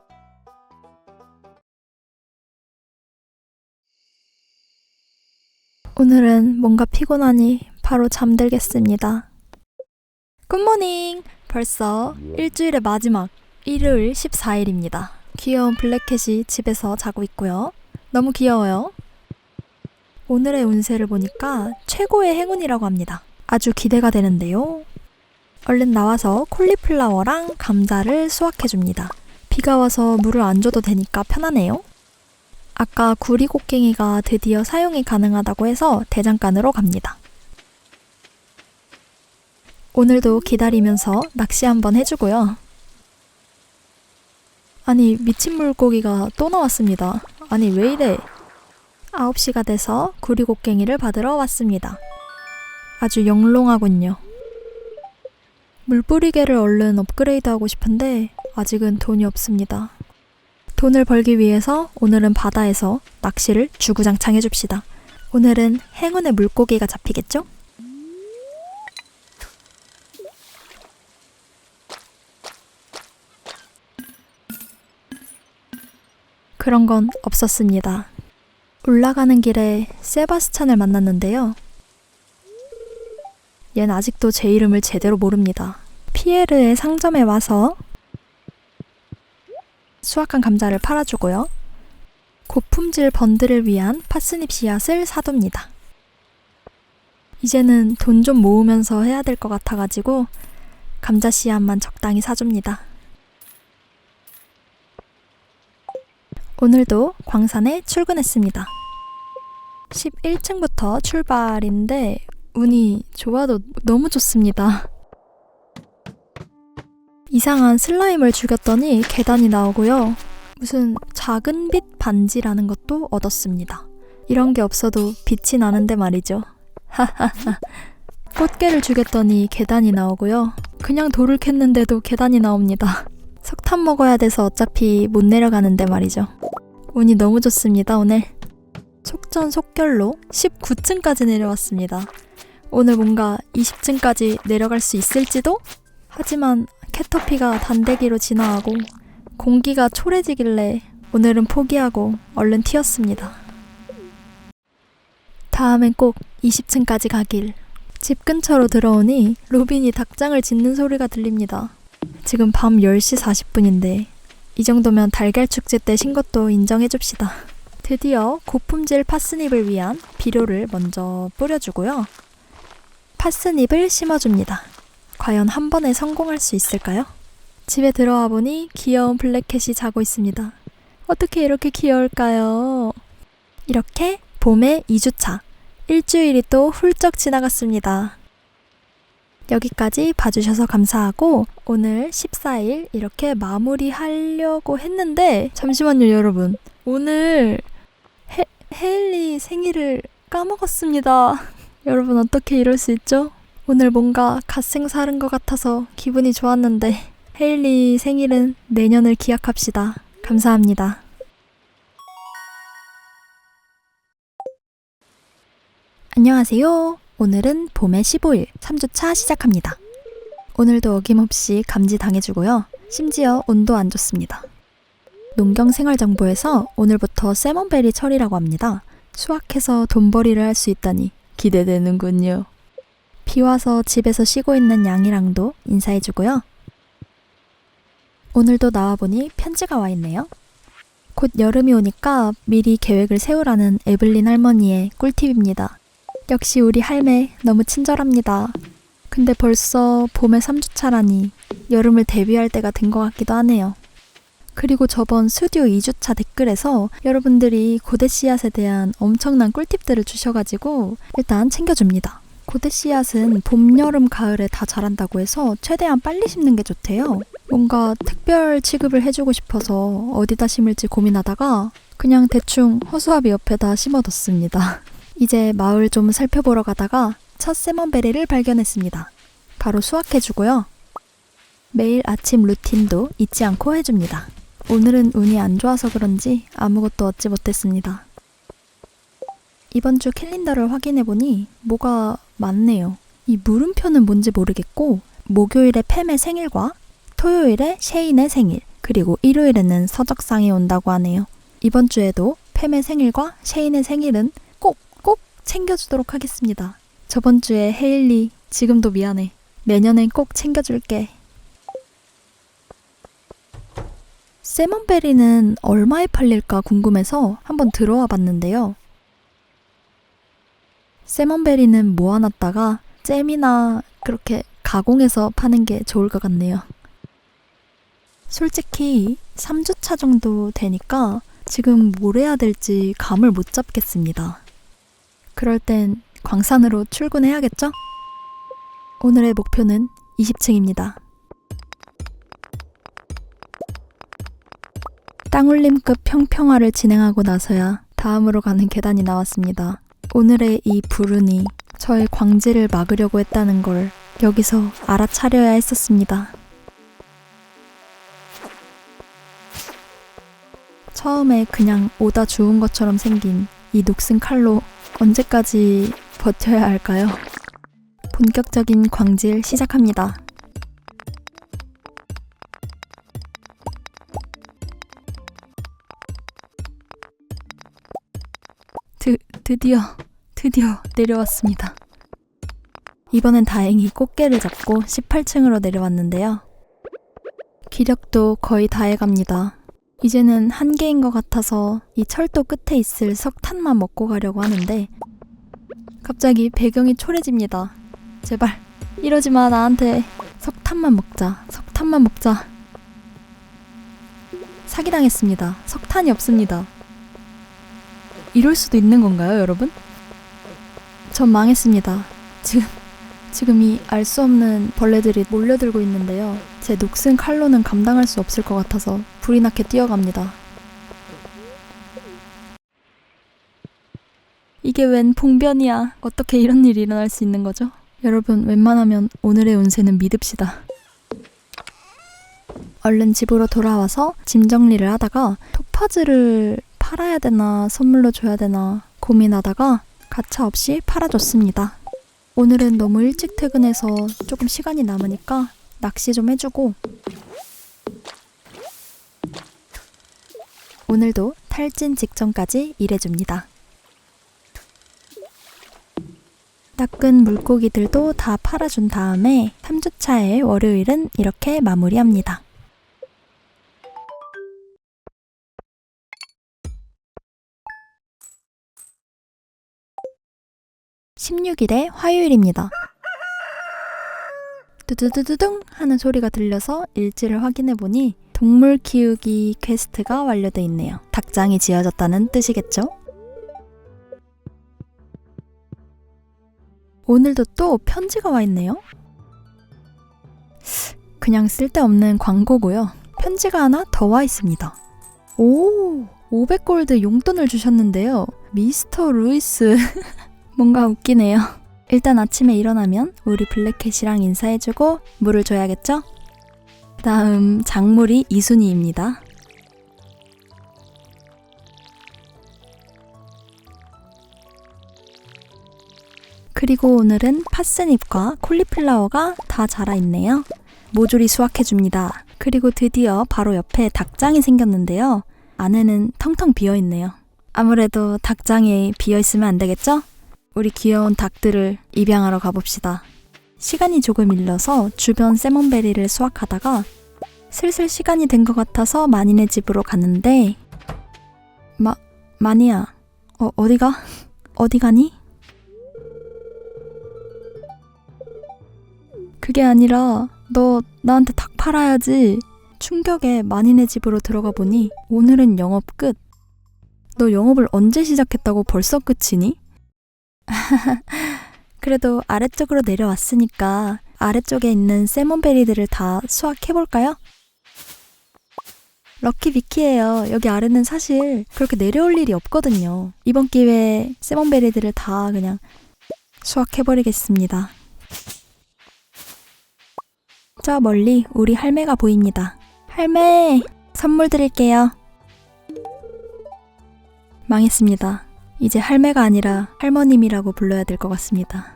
오늘은 뭔가 피곤하니 바로 잠들겠습니다. 굿모닝! 벌써 일주일의 마지막 일요일 14일입니다. 귀여운 블랙캣이 집에서 자고 있고요. 너무 귀여워요. 오늘의 운세를 보니까 최고의 행운이라고 합니다. 아주 기대가 되는데요. 얼른 나와서 콜리플라워랑 감자를 수확해줍니다. 비가 와서 물을 안 줘도 되니까 편하네요. 아까 구리곡괭이가 드디어 사용이 가능하다고 해서 대장간으로 갑니다. 오늘도 기다리면서 낚시 한번 해주고요. 아니, 미친 물고기가 또 나왔습니다. 아니, 왜 이래? 9시가 돼서 구리곡괭이를 받으러 왔습니다. 아주 영롱하군요. 물뿌리개를 얼른 업그레이드하고 싶은데 아직은 돈이 없습니다. 돈을 벌기 위해서 오늘은 바다에서 낚시를 주구장창 해줍시다. 오늘은 행운의 물고기가 잡히겠죠? 그런 건 없었습니다. 올라가는 길에 세바스찬을 만났는데요. 얜 아직도 제 이름을 제대로 모릅니다. 피에르의 상점에 와서 수확한 감자를 팔아주고요. 고품질 번들을 위한 파스닙 씨앗을 사둡니다. 이제는 돈 좀 모으면서 해야 될 것 같아가지고 감자 씨앗만 적당히 사줍니다. 오늘도 광산에 출근했습니다. 11층부터 출발인데 운이 좋아도 너무 좋습니다. 이상한 슬라임을 죽였더니 계단이 나오고요. 무슨 작은 빛 반지라는 것도 얻었습니다. 이런 게 없어도 빛이 나는데 말이죠. 하하하. 꽃게를 죽였더니 계단이 나오고요. 그냥 돌을 캤는데도 계단이 나옵니다. 석탄 먹어야 돼서 어차피 못 내려가는데 말이죠. 운이 너무 좋습니다, 오늘. 속전속결로 19층까지 내려왔습니다. 오늘 뭔가 20층까지 내려갈 수 있을지도? 하지만 캐터피가 단대기로 지나가고 공기가 초래지길래 오늘은 포기하고 얼른 튀었습니다. 다음엔 꼭 20층까지 가길. 집 근처로 들어오니 로빈이 닭장을 짖는 소리가 들립니다. 지금 밤 10시 40분인데 이 정도면 달걀 축제 때 신 것도 인정해줍시다. 드디어 고품질 파스닙을 위한 비료를 먼저 뿌려주고요. 파스닙을 심어줍니다. 과연 한 번에 성공할 수 있을까요? 집에 들어와 보니 귀여운 블랙캣이 자고 있습니다. 어떻게 이렇게 귀여울까요? 이렇게 봄의 2주차, 일주일이 또 훌쩍 지나갔습니다. 여기까지 봐주셔서 감사하고 오늘 14일 이렇게 마무리하려고 했는데 잠시만요 여러분. 오늘 헤일리 생일을 까먹었습니다. 여러분 어떻게 이럴 수 있죠? 오늘 뭔가 갓생살인 것 같아서 기분이 좋았는데 헤일리 생일은 내년을 기약합시다. 감사합니다. 안녕하세요. 오늘은 봄의 15일 3주차 시작합니다. 오늘도 어김없이 감지 당해주고요. 심지어 운도 안 좋습니다. 농경생활정보에서 오늘부터 세먼베리 철이라고 합니다. 수확해서 돈벌이를 할 수 있다니 기대되는군요. 비와서 집에서 쉬고 있는 양이랑도 인사해주고요. 오늘도 나와보니 편지가 와있네요. 곧 여름이 오니까 미리 계획을 세우라는 에블린 할머니의 꿀팁입니다. 역시 우리 할매 너무 친절합니다. 근데 벌써 봄의 3주차라니 여름을 대비할 때가 된 것 같기도 하네요. 그리고 저번 스튜디오 2주차 댓글에서 여러분들이 고대 씨앗에 대한 엄청난 꿀팁들을 주셔가지고 일단 챙겨줍니다. 고대 씨앗은 봄, 여름, 가을에 다 자란다고 해서 최대한 빨리 심는 게 좋대요. 뭔가 특별 취급을 해주고 싶어서 어디다 심을지 고민하다가 그냥 대충 허수아비 옆에다 심어뒀습니다. 이제 마을 좀 살펴보러 가다가 첫 세먼베리를 발견했습니다. 바로 수확해주고요. 매일 아침 루틴도 잊지 않고 해줍니다. 오늘은 운이 안 좋아서 그런지 아무것도 얻지 못했습니다. 이번 주 캘린더를 확인해보니 뭐가 많네요. 이 물음표는 뭔지 모르겠고 목요일에 팸의 생일과 토요일에 셰인의 생일, 그리고 일요일에는 서적상이 온다고 하네요. 이번 주에도 팸의 생일과 셰인의 생일은 꼭 챙겨주도록 하겠습니다. 저번 주에 헤일리 지금도 미안해. 내년엔 꼭 챙겨줄게. 세먼베리는 얼마에 팔릴까 궁금해서 한번 들어와 봤는데요. 세먼베리는 모아놨다가 잼이나 그렇게 가공해서 파는 게 좋을 것 같네요. 솔직히 3주차 정도 되니까 지금 뭘 해야 될지 감을 못 잡겠습니다. 그럴 땐 광산으로 출근해야겠죠? 오늘의 목표는 20층입니다. 땅울림급 평평화를 진행하고 나서야 다음으로 가는 계단이 나왔습니다. 오늘의 이 불운이 저의 광질을 막으려고 했다는 걸 여기서 알아차려야 했었습니다. 처음에 그냥 오다 주운 것처럼 생긴 이 녹슨 칼로 언제까지 버텨야 할까요? 본격적인 광질 시작합니다. 드디어 내려왔습니다. 이번엔 다행히 꽃게를 잡고 18층으로 내려왔는데요. 기력도 거의 다 해갑니다. 이제는 한계인 것 같아서 이 철도 끝에 있을 석탄만 먹고 가려고 하는데 갑자기 배경이 초래집니다. 제발 이러지 마 나한테. 석탄만 먹자. 사기당했습니다. 석탄이 없습니다. 이럴 수도 있는 건가요, 여러분? 전 망했습니다. 지금 이 알 수 없는 벌레들이 몰려들고 있는데요. 제 녹슨 칼로는 감당할 수 없을 것 같아서 불이 나게 뛰어갑니다. 이게 웬 봉변이야. 어떻게 이런 일이 일어날 수 있는 거죠? 여러분, 웬만하면 오늘의 운세는 믿읍시다. 얼른 집으로 돌아와서 짐 정리를 하다가 토파즈를 팔아야 되나 선물로 줘야 되나 고민하다가 가차없이 팔아줬습니다. 오늘은 너무 일찍 퇴근해서 조금 시간이 남으니까 낚시 좀 해주고 오늘도 탈진 직전까지 일해줍니다. 낚은 물고기들도 다 팔아준 다음에 3주차의 월요일은 이렇게 마무리합니다. 16일의 화요일입니다. 두두두두둥 하는 소리가 들려서 일지를 확인해보니 동물 키우기 퀘스트가 완료돼 있네요. 닭장이 지어졌다는 뜻이겠죠? 오늘도 또 편지가 와 있네요. 그냥 쓸데없는 광고고요. 편지가 하나 더 와 있습니다. 오, 500골드 용돈을 주셨는데요. 미스터 루이스. 뭔가 웃기네요. 일단 아침에 일어나면 우리 블랙캣이랑 인사해주고 물을 줘야겠죠? 다음 작물이 이순이입니다. 그리고 오늘은 파스닙과 콜리플라워가 다 자라있네요. 모조리 수확해줍니다. 그리고 드디어 바로 옆에 닭장이 생겼는데요. 안에는 텅텅 비어있네요. 아무래도 닭장이 비어있으면 안 되겠죠? 우리 귀여운 닭들을 입양하러 가봅시다. 시간이 조금 일러서 주변 세몬베리를 수확하다가 슬슬 시간이 된 것 같아서 마니네 집으로 갔는데 마니야, 어디가? 어디 가니? 그게 아니라 너 나한테 닭 팔아야지. 충격에 마니네 집으로 들어가 보니 오늘은 영업 끝. 너 영업을 언제 시작했다고 벌써 끝이니? 그래도 아래쪽으로 내려왔으니까 아래쪽에 있는 세몬베리들을 다 수확해볼까요? 럭키 비키예요. 여기 아래는 사실 그렇게 내려올 일이 없거든요. 이번 기회에 세몬베리들을 다 그냥 수확해버리겠습니다. 저 멀리 우리 할매가 보입니다. 할매, 선물 드릴게요. 망했습니다. 이제 할매가 아니라 할머님이라고 불러야 될 것 같습니다.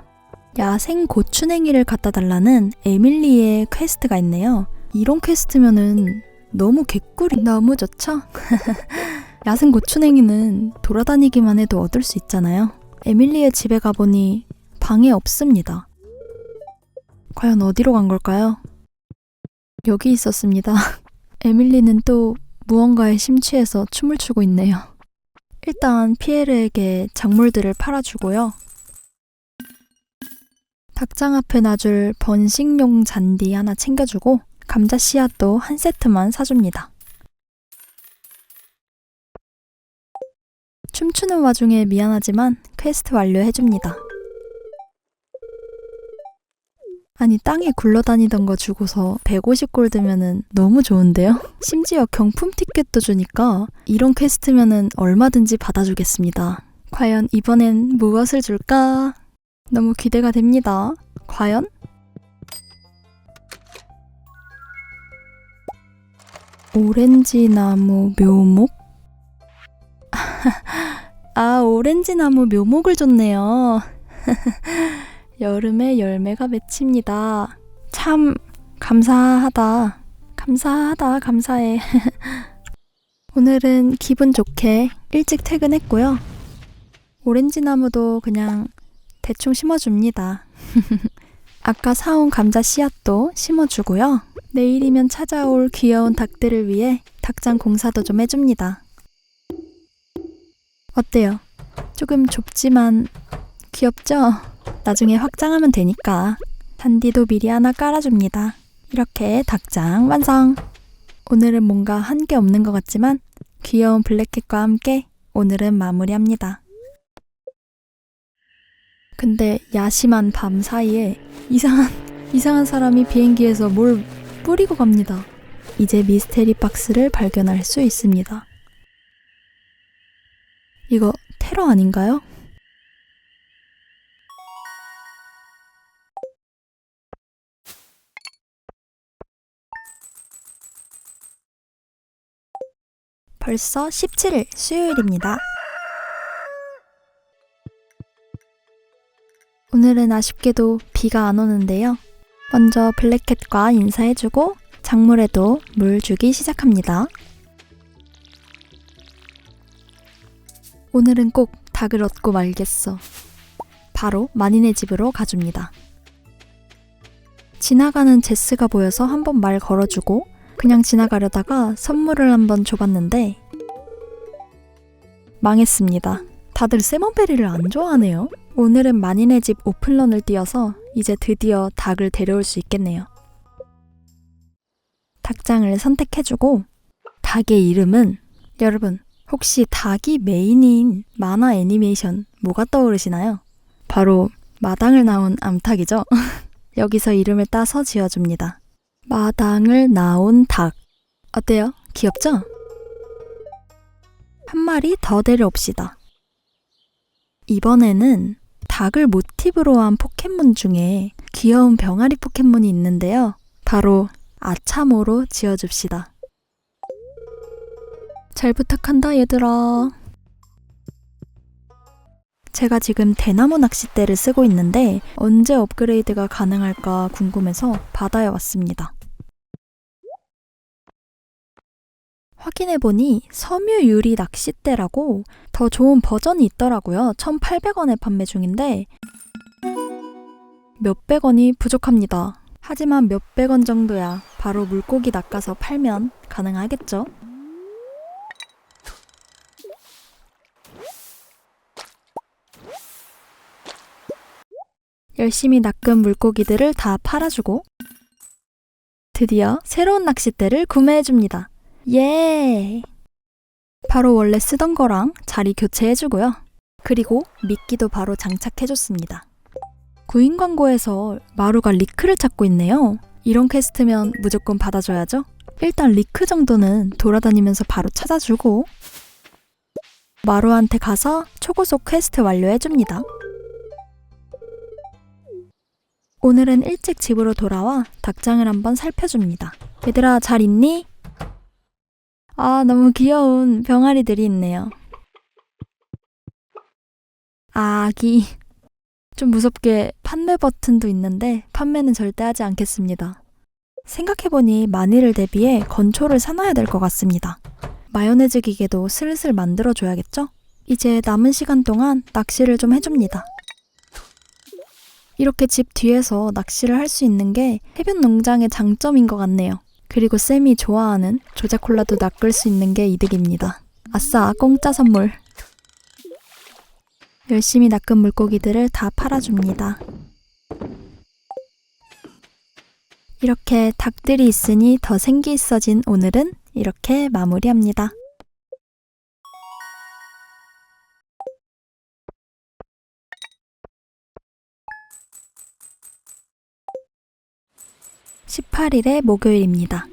야생 고추냉이를 갖다 달라는 에밀리의 퀘스트가 있네요. 이런 퀘스트면은 너무 개꿀이 너무 좋죠? 야생 고추냉이는 돌아다니기만 해도 얻을 수 있잖아요. 에밀리의 집에 가보니 방에 없습니다. 과연 어디로 간 걸까요? 여기 있었습니다. 에밀리는 또 무언가에 심취해서 춤을 추고 있네요. 일단 피에르에게 작물들을 팔아주고요. 닭장 앞에 놔줄 번식용 잔디 하나 챙겨주고 감자 씨앗도 한 세트만 사줍니다. 춤추는 와중에 미안하지만 퀘스트 완료해줍니다. 아니 땅에 굴러다니던 거 주고서 150골드면은 너무 좋은데요? 심지어 경품 티켓도 주니까 이런 퀘스트면은 얼마든지 받아주겠습니다. 과연 이번엔 무엇을 줄까? 너무 기대가 됩니다. 과연? 오렌지 나무 묘목? 아, 오렌지 나무 묘목을 줬네요. 여름에 열매가 맺힙니다. 참 감사하다. 감사해. 오늘은 기분 좋게 일찍 퇴근했고요. 오렌지 나무도 그냥 대충 심어줍니다. 아까 사온 감자 씨앗도 심어주고요. 내일이면 찾아올 귀여운 닭들을 위해 닭장 공사도 좀 해줍니다. 어때요? 조금 좁지만 귀엽죠? 나중에 확장하면 되니까. 잔디도 미리 하나 깔아줍니다. 이렇게 닭장 완성! 오늘은 뭔가 한 게 없는 것 같지만 귀여운 블랙캣과 함께 오늘은 마무리합니다. 근데 야심한 밤 사이에 이상한 사람이 비행기에서 뭘 뿌리고 갑니다. 이제 미스테리 박스를 발견할 수 있습니다. 이거 테러 아닌가요? 벌써 17일 수요일입니다. 오늘은 아쉽게도 비가 안 오는데요. 먼저 블랙캣과 인사해주고 작물에도 물 주기 시작합니다. 오늘은 꼭 닭을 얻고 말겠어. 바로 마니네 집으로 가줍니다. 지나가는 제스가 보여서 한번 말 걸어주고 그냥 지나가려다가 선물을 한번 줘봤는데 망했습니다. 다들 세먼베리를 안 좋아하네요. 오늘은 마니네 집 오픈런을 뛰어서 이제 드디어 닭을 데려올 수 있겠네요. 닭장을 선택해주고 닭의 이름은 여러분 혹시 닭이 메인인 만화 애니메이션 뭐가 떠오르시나요? 바로 마당을 나온 암탉이죠. 여기서 이름을 따서 지어줍니다. 마당을 나온 닭. 어때요? 귀엽죠? 한 마리 더 데려옵시다. 이번에는 닭을 모티브로 한 포켓몬 중에 귀여운 병아리 포켓몬이 있는데요. 바로 아차모로 지어줍시다. 잘 부탁한다 얘들아. 제가 지금 대나무 낚싯대를 쓰고 있는데 언제 업그레이드가 가능할까 궁금해서 바다에 왔습니다. 확인해보니 섬유 유리 낚싯대라고 더 좋은 버전이 있더라고요. 1,800원에 판매 중인데 몇백 원이 부족합니다. 하지만 몇백 원 정도야 바로 물고기 낚아서 팔면 가능하겠죠? 열심히 낚은 물고기들을 다 팔아주고 드디어 새로운 낚싯대를 구매해줍니다. 예! 바로 원래 쓰던 거랑 자리 교체해주고요. 그리고 미끼도 바로 장착해줬습니다. 구인 광고에서 마루가 리크를 찾고 있네요. 이런 퀘스트면 무조건 받아줘야죠. 일단 리크 정도는 돌아다니면서 바로 찾아주고 마루한테 가서 초고속 퀘스트 완료해줍니다. 오늘은 일찍 집으로 돌아와 닭장을 한번 살펴줍니다. 얘들아 잘 있니? 아 너무 귀여운 병아리들이 있네요. 아기. 좀 무섭게 판매 버튼도 있는데 판매는 절대 하지 않겠습니다. 생각해보니 마니를 대비해 건초를 사놔야 될 것 같습니다. 마요네즈 기계도 슬슬 만들어줘야겠죠? 이제 남은 시간 동안 낚시를 좀 해줍니다. 이렇게 집 뒤에서 낚시를 할 수 있는 게 해변 농장의 장점인 것 같네요. 그리고 쌤이 좋아하는 조자콜라도 낚을 수 있는 게 이득입니다. 아싸, 공짜 선물. 열심히 낚은 물고기들을 다 팔아줍니다. 이렇게 닭들이 있으니 더 생기 있어진 오늘은 이렇게 마무리합니다. (18일의) 목요일입니다.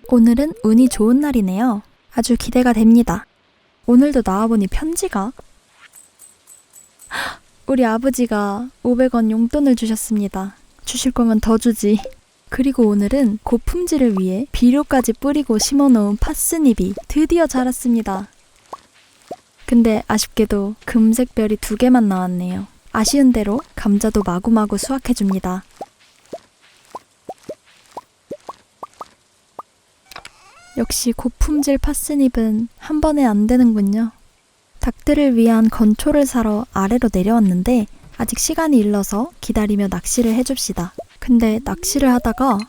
오늘은 운이 좋은 날이네요. 아주 기대가 됩니다. 오늘도 나와보니 편지가 우리 아버지가 500원 용돈을 주셨습니다. 주실 거면 더 주지. 그리고 오늘은 고품질을 위해 비료까지 뿌리고 심어놓은 파스닙이 드디어 자랐습니다. 근데 아쉽게도 금색 별이 2개만 나왔네요. 아쉬운 대로 감자도 마구마구 수확해줍니다. 역시 고품질 파스닙은 한 번에 안 되는군요. 닭들을 위한 건초를 사러 아래로 내려왔는데 아직 시간이 일러서 기다리며 낚시를 해줍시다. 근데 낚시를 하다가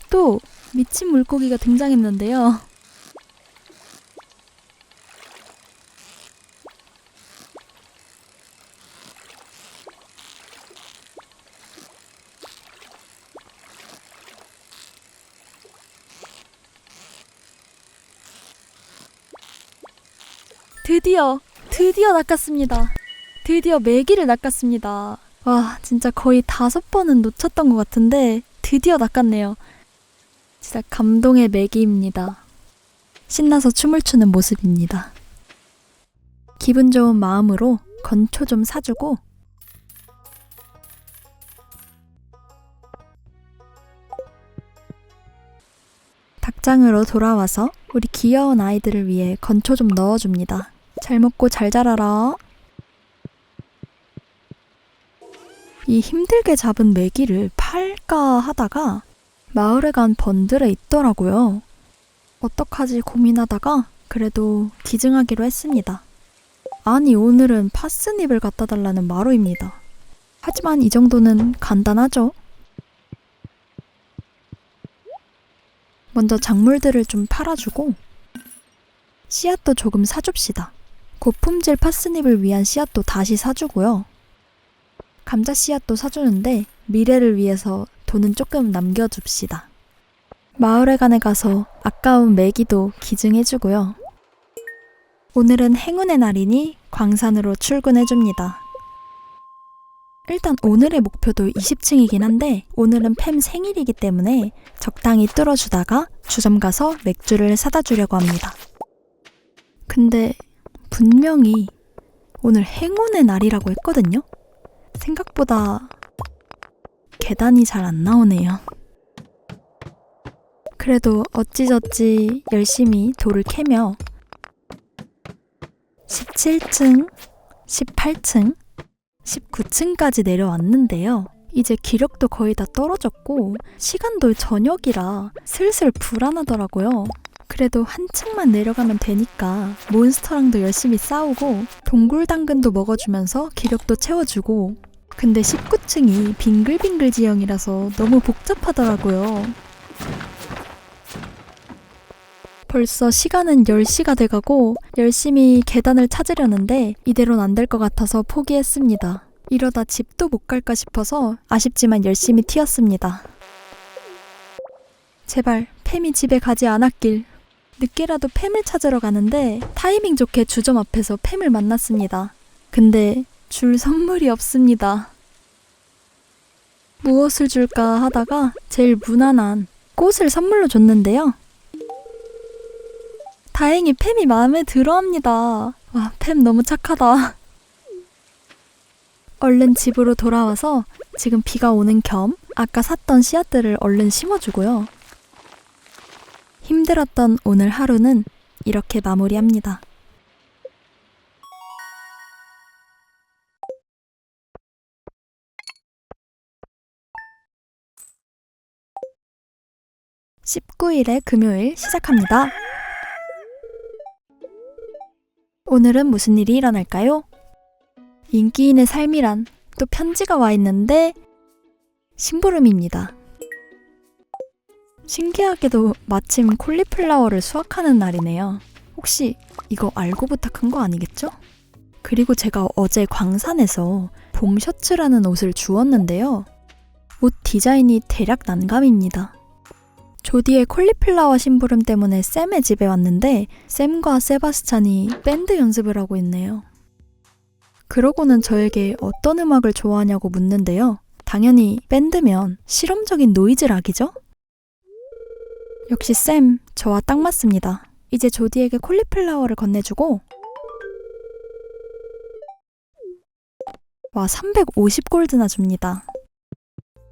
또 미친 물고기가 등장했는데요. 드디어 낚았습니다. 드디어 메기를 낚았습니다. 와, 진짜 거의 5번은 놓쳤던 것 같은데 드디어 낚았네요. 진짜 감동의 메기입니다. 신나서 춤을 추는 모습입니다. 기분 좋은 마음으로 건초 좀 사주고 닭장으로 돌아와서 우리 귀여운 아이들을 위해 건초 좀 넣어줍니다. 잘 먹고 잘 자라라. 이 힘들게 잡은 메기를 팔까 하다가 마을에 간 번들에 있더라고요. 어떡하지 고민하다가 그래도 기증하기로 했습니다. 아니 오늘은 파스닙을 갖다 달라는 마루입니다. 하지만 이 정도는 간단하죠? 먼저 작물들을 좀 팔아주고 씨앗도 조금 사줍시다. 고품질 파스닙을 위한 씨앗도 다시 사주고요. 감자 씨앗도 사주는데 미래를 위해서 돈은 조금 남겨줍시다. 마을회관에 가서 아까운 메기도 기증해주고요. 오늘은 행운의 날이니 광산으로 출근해줍니다. 일단 오늘의 목표도 20층이긴 한데 오늘은 팸 생일이기 때문에 적당히 뚫어주다가 주점 가서 맥주를 사다 주려고 합니다. 근데 분명히 오늘 행운의 날이라고 했거든요? 생각보다 계단이 잘 안 나오네요. 그래도 어찌저찌 열심히 돌을 캐며 17층, 18층, 19층까지 내려왔는데요. 이제 기력도 거의 다 떨어졌고 시간도 저녁이라 슬슬 불안하더라고요. 그래도 한 층만 내려가면 되니까 몬스터랑도 열심히 싸우고 동굴당근도 먹어주면서 기력도 채워주고 근데 19층이 빙글빙글 지형이라서 너무 복잡하더라고요. 벌써 시간은 10시가 돼가고 열심히 계단을 찾으려는데 이대로는 안 될 것 같아서 포기했습니다. 이러다 집도 못 갈까 싶어서 아쉽지만 열심히 튀었습니다. 제발 팸이 집에 가지 않았길. 늦게라도 팸을 찾으러 가는데 타이밍 좋게 주점 앞에서 팸을 만났습니다. 근데 줄 선물이 없습니다. 무엇을 줄까 하다가 제일 무난한 꽃을 선물로 줬는데요. 다행히 팸이 마음에 들어합니다. 와, 팸 너무 착하다. 얼른 집으로 돌아와서 지금 비가 오는 겸 아까 샀던 씨앗들을 얼른 심어주고요. 힘들었던 오늘 하루는 이렇게 마무리합니다. (19일의) 금요일 시작합니다. 오늘은 무슨 일이 일어날까요? 인기인의 삶이란 또 편지가 와 있는데 심부름입니다. 신기하게도 마침 콜리플라워를 수확하는 날이네요. 혹시 이거 알고 부탁한 거 아니겠죠? 그리고 제가 어제 광산에서 봄 셔츠라는 옷을 주웠는데요. 옷 디자인이 대략 난감입니다. 조디의 콜리플라워 심부름 때문에 샘의 집에 왔는데 샘과 세바스찬이 밴드 연습을 하고 있네요. 그러고는 저에게 어떤 음악을 좋아하냐고 묻는데요. 당연히 밴드면 실험적인 노이즈 락이죠? 역시 샘, 저와 딱 맞습니다. 이제 조디에게 콜리플라워를 건네주고 와 350골드나 줍니다.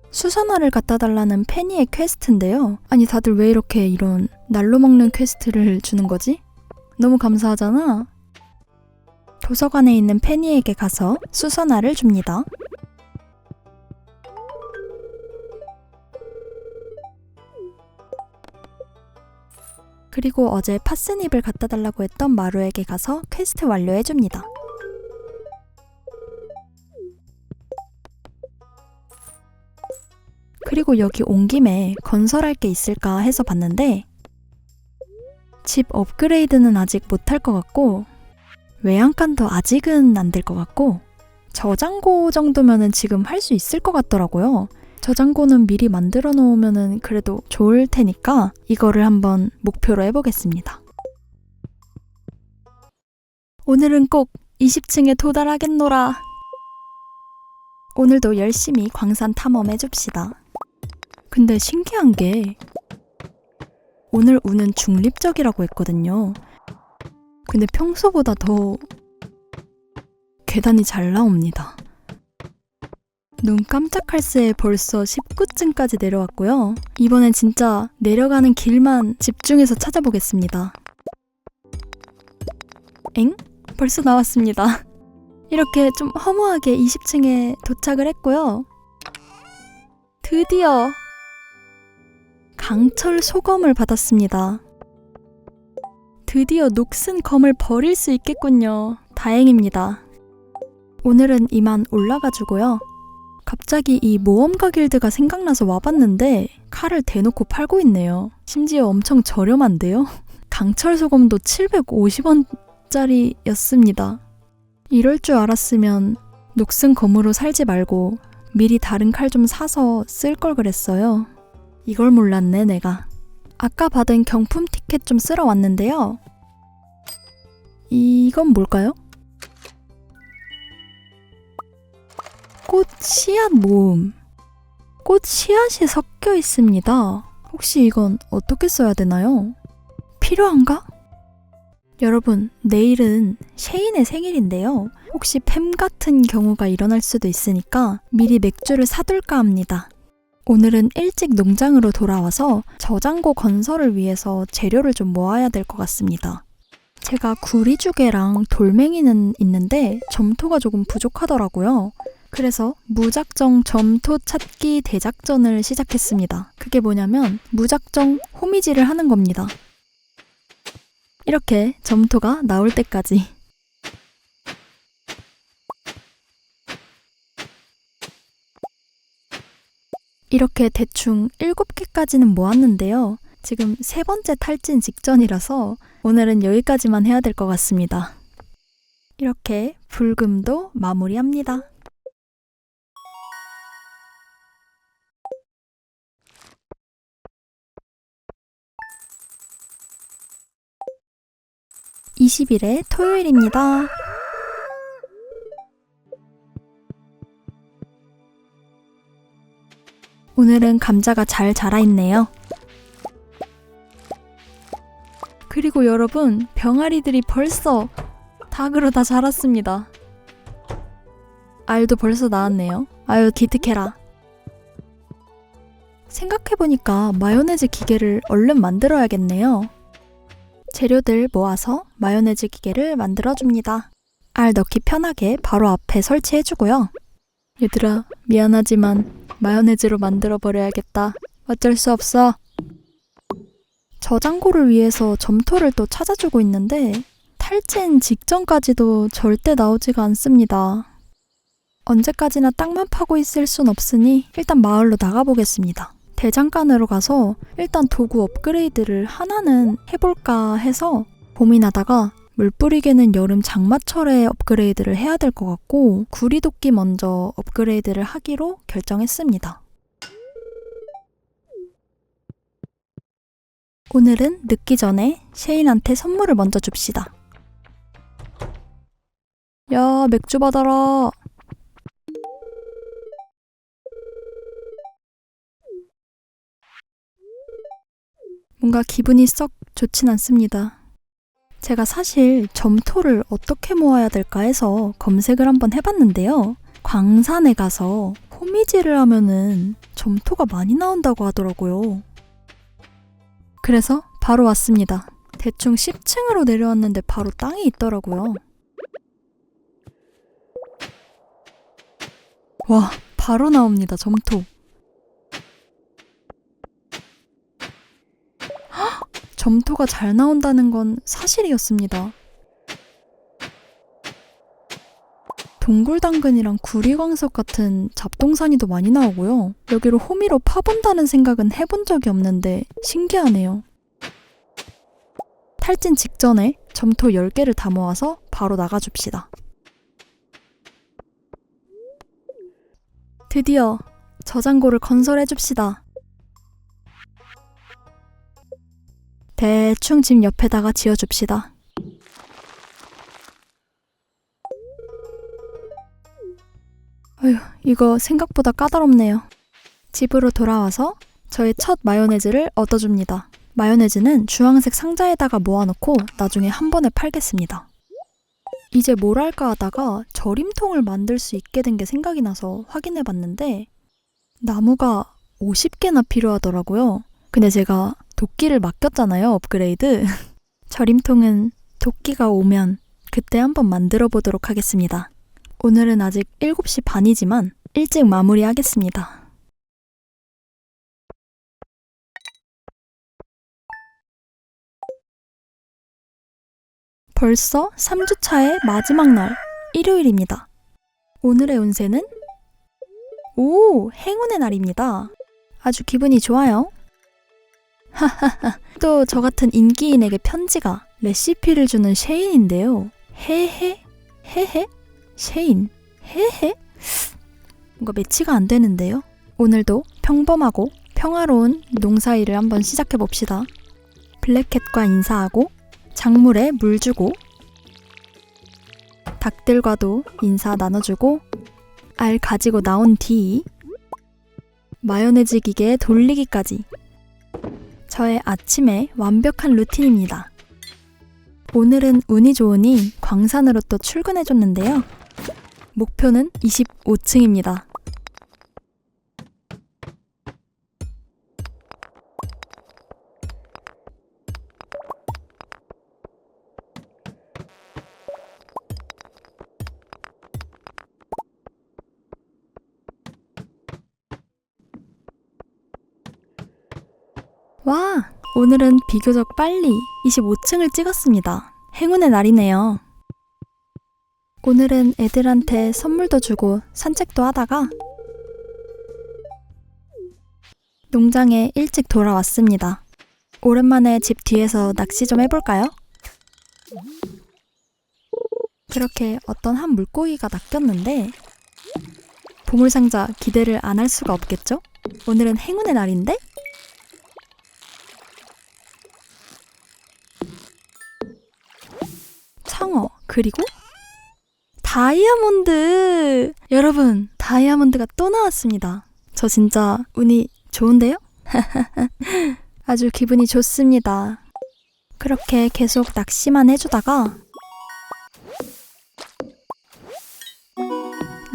수선화를 갖다 달라는 페니의 퀘스트인데요. 아니 다들 왜 이렇게 이런 날로 먹는 퀘스트를 주는 거지? 너무 감사하잖아. 도서관에 있는 페니에게 가서 수선화를 줍니다. 그리고 어제 파스닙을 갖다 달라고 했던 마루에게 가서 퀘스트 완료해줍니다. 그리고 여기 온 김에 건설할 게 있을까 해서 봤는데 집 업그레이드는 아직 못할 것 같고 외양간도 아직은 안 될 것 같고 저장고 정도면은 지금 할 수 있을 것 같더라고요. 저장고는 미리 만들어 놓으면은 그래도 좋을 테니까 이거를 한번 목표로 해보겠습니다. 오늘은 꼭 20층에 도달하겠노라. 오늘도 열심히 광산 탐험해줍시다. 근데 신기한 게 오늘 운은 중립적이라고 했거든요. 근데 평소보다 더 계단이 잘 나옵니다. 눈 깜짝할 새에 벌써 19층까지 내려왔고요. 이번엔 진짜 내려가는 길만 집중해서 찾아보겠습니다. 엥? 벌써 나왔습니다. 이렇게 좀 허무하게 20층에 도착을 했고요. 드디어 강철 소검을 받았습니다. 드디어 녹슨 검을 버릴 수 있겠군요. 다행입니다. 오늘은 이만 올라가주고요. 갑자기 이 모험가 길드가 생각나서 와봤는데 칼을 대놓고 팔고 있네요. 심지어 엄청 저렴한데요? 강철 소검도 750원짜리였습니다. 이럴 줄 알았으면 녹슨 검으로 살지 말고 미리 다른 칼 좀 사서 쓸 걸 그랬어요. 이걸 몰랐네 내가. 아까 받은 경품 티켓 좀 쓸어 왔는데요. 이건 뭘까요? 꽃 씨앗 모음. 꽃 씨앗이 섞여 있습니다. 혹시 이건 어떻게 써야 되나요? 필요한가? 여러분, 내일은 셰인의 생일인데요. 혹시 팸 같은 경우가 일어날 수도 있으니까 미리 맥주를 사둘까 합니다. 오늘은 일찍 농장으로 돌아와서 저장고 건설을 위해서 재료를 좀 모아야 될 것 같습니다. 제가 구리주개랑 돌멩이는 있는데 점토가 조금 부족하더라고요. 그래서 무작정 점토 찾기 대작전을 시작했습니다. 그게 뭐냐면 무작정 호미질을 하는 겁니다. 이렇게 점토가 나올 때까지. 이렇게 대충 7개까지는 모았는데요. 지금 3번째 탈진 직전이라서 오늘은 여기까지만 해야 될 것 같습니다. 이렇게 불금도 마무리합니다. (20일의) 토요일입니다. 오늘은 감자가 잘 자라있네요. 그리고 여러분, 병아리들이 벌써 닭으로 다 자랐습니다. 알도 벌써 나왔네요. 아유, 기특해라. 생각해보니까 마요네즈 기계를 얼른 만들어야겠네요. 재료들 모아서 마요네즈 기계를 만들어줍니다. 알 넣기 편하게 바로 앞에 설치해주고요. 얘들아, 미안하지만 마요네즈로 만들어버려야겠다. 어쩔 수 없어. 저장고를 위해서 점토를 또 찾아주고 있는데 탈진 직전까지도 절대 나오지가 않습니다. 언제까지나 땅만 파고 있을 순 없으니 일단 마을로 나가보겠습니다. 대장간으로 가서 일단 도구 업그레이드를 하나는 해볼까 해서 고민하다가 물뿌리개는 여름 장마철에 업그레이드를 해야 될 것 같고 구리도끼 먼저 업그레이드를 하기로 결정했습니다. 오늘은 늦기 전에 셰인한테 선물을 먼저 줍시다. 야, 맥주 받아라. 뭔가 기분이 썩 좋진 않습니다. 제가 사실 점토를 어떻게 모아야 될까 해서 검색을 한번 해봤는데요. 광산에 가서 호미질을 하면은 점토가 많이 나온다고 하더라고요. 그래서 바로 왔습니다. 대충 10층으로 내려왔는데 바로 땅이 있더라고요. 와, 바로 나옵니다, 점토. 헉! 점토가 잘 나온다는 건 사실이었습니다. 동굴당근이랑 구리광석 같은 잡동사니도 많이 나오고요. 여기로 호미로 파본다는 생각은 해본 적이 없는데 신기하네요. 탈진 직전에 점토 10개를 다 모아서 바로 나가줍시다. 드디어 저장고를 건설해줍시다. 대충 집 옆에다가 지어줍시다. 어휴, 이거 생각보다 까다롭네요. 집으로 돌아와서 저의 첫 마요네즈를 얻어줍니다. 마요네즈는 주황색 상자에다가 모아놓고 나중에 한 번에 팔겠습니다. 이제 뭘 할까 하다가 절임통을 만들 수 있게 된 게 생각이 나서 확인해봤는데 나무가 50개나 필요하더라고요. 근데 제가 도끼를 맡겼잖아요, 업그레이드. 절임통은 도끼가 오면 그때 한번 만들어 보도록 하겠습니다. 오늘은 아직 7시 반이지만 일찍 마무리하겠습니다. 벌써 3주차의 마지막 날, 일요일입니다. 오늘의 운세는 행운의 날입니다. 아주 기분이 좋아요. 하하하, 또 저 같은 인기인에게 편지가 레시피를 주는 셰인인데요. 헤헤? 셰인? 헤헤? 뭔가 매치가 안 되는데요. 오늘도 평범하고 평화로운 농사일을 한번 시작해봅시다. 블랙캣과 인사하고 작물에 물 주고 닭들과도 인사 나눠주고 알 가지고 나온 뒤 마요네즈 기계에 돌리기까지 저의 아침의 완벽한 루틴입니다. 오늘은 운이 좋으니 광산으로 또 출근해줬는데요. 목표는 25층입니다. 와, 오늘은 비교적 빨리 25층을 찍었습니다. 행운의 날이네요. 오늘은 애들한테 선물도 주고 산책도 하다가 농장에 일찍 돌아왔습니다. 오랜만에 집 뒤에서 낚시 좀 해볼까요? 그렇게 어떤 한 물고기가 낚였는데 보물상자 기대를 안 할 수가 없겠죠? 오늘은 행운의 날인데? 청어, 그리고 다이아몬드! 여러분, 다이아몬드가 또 나왔습니다. 저 진짜 운이 좋은데요? 아주 기분이 좋습니다. 그렇게 계속 낚시만 해주다가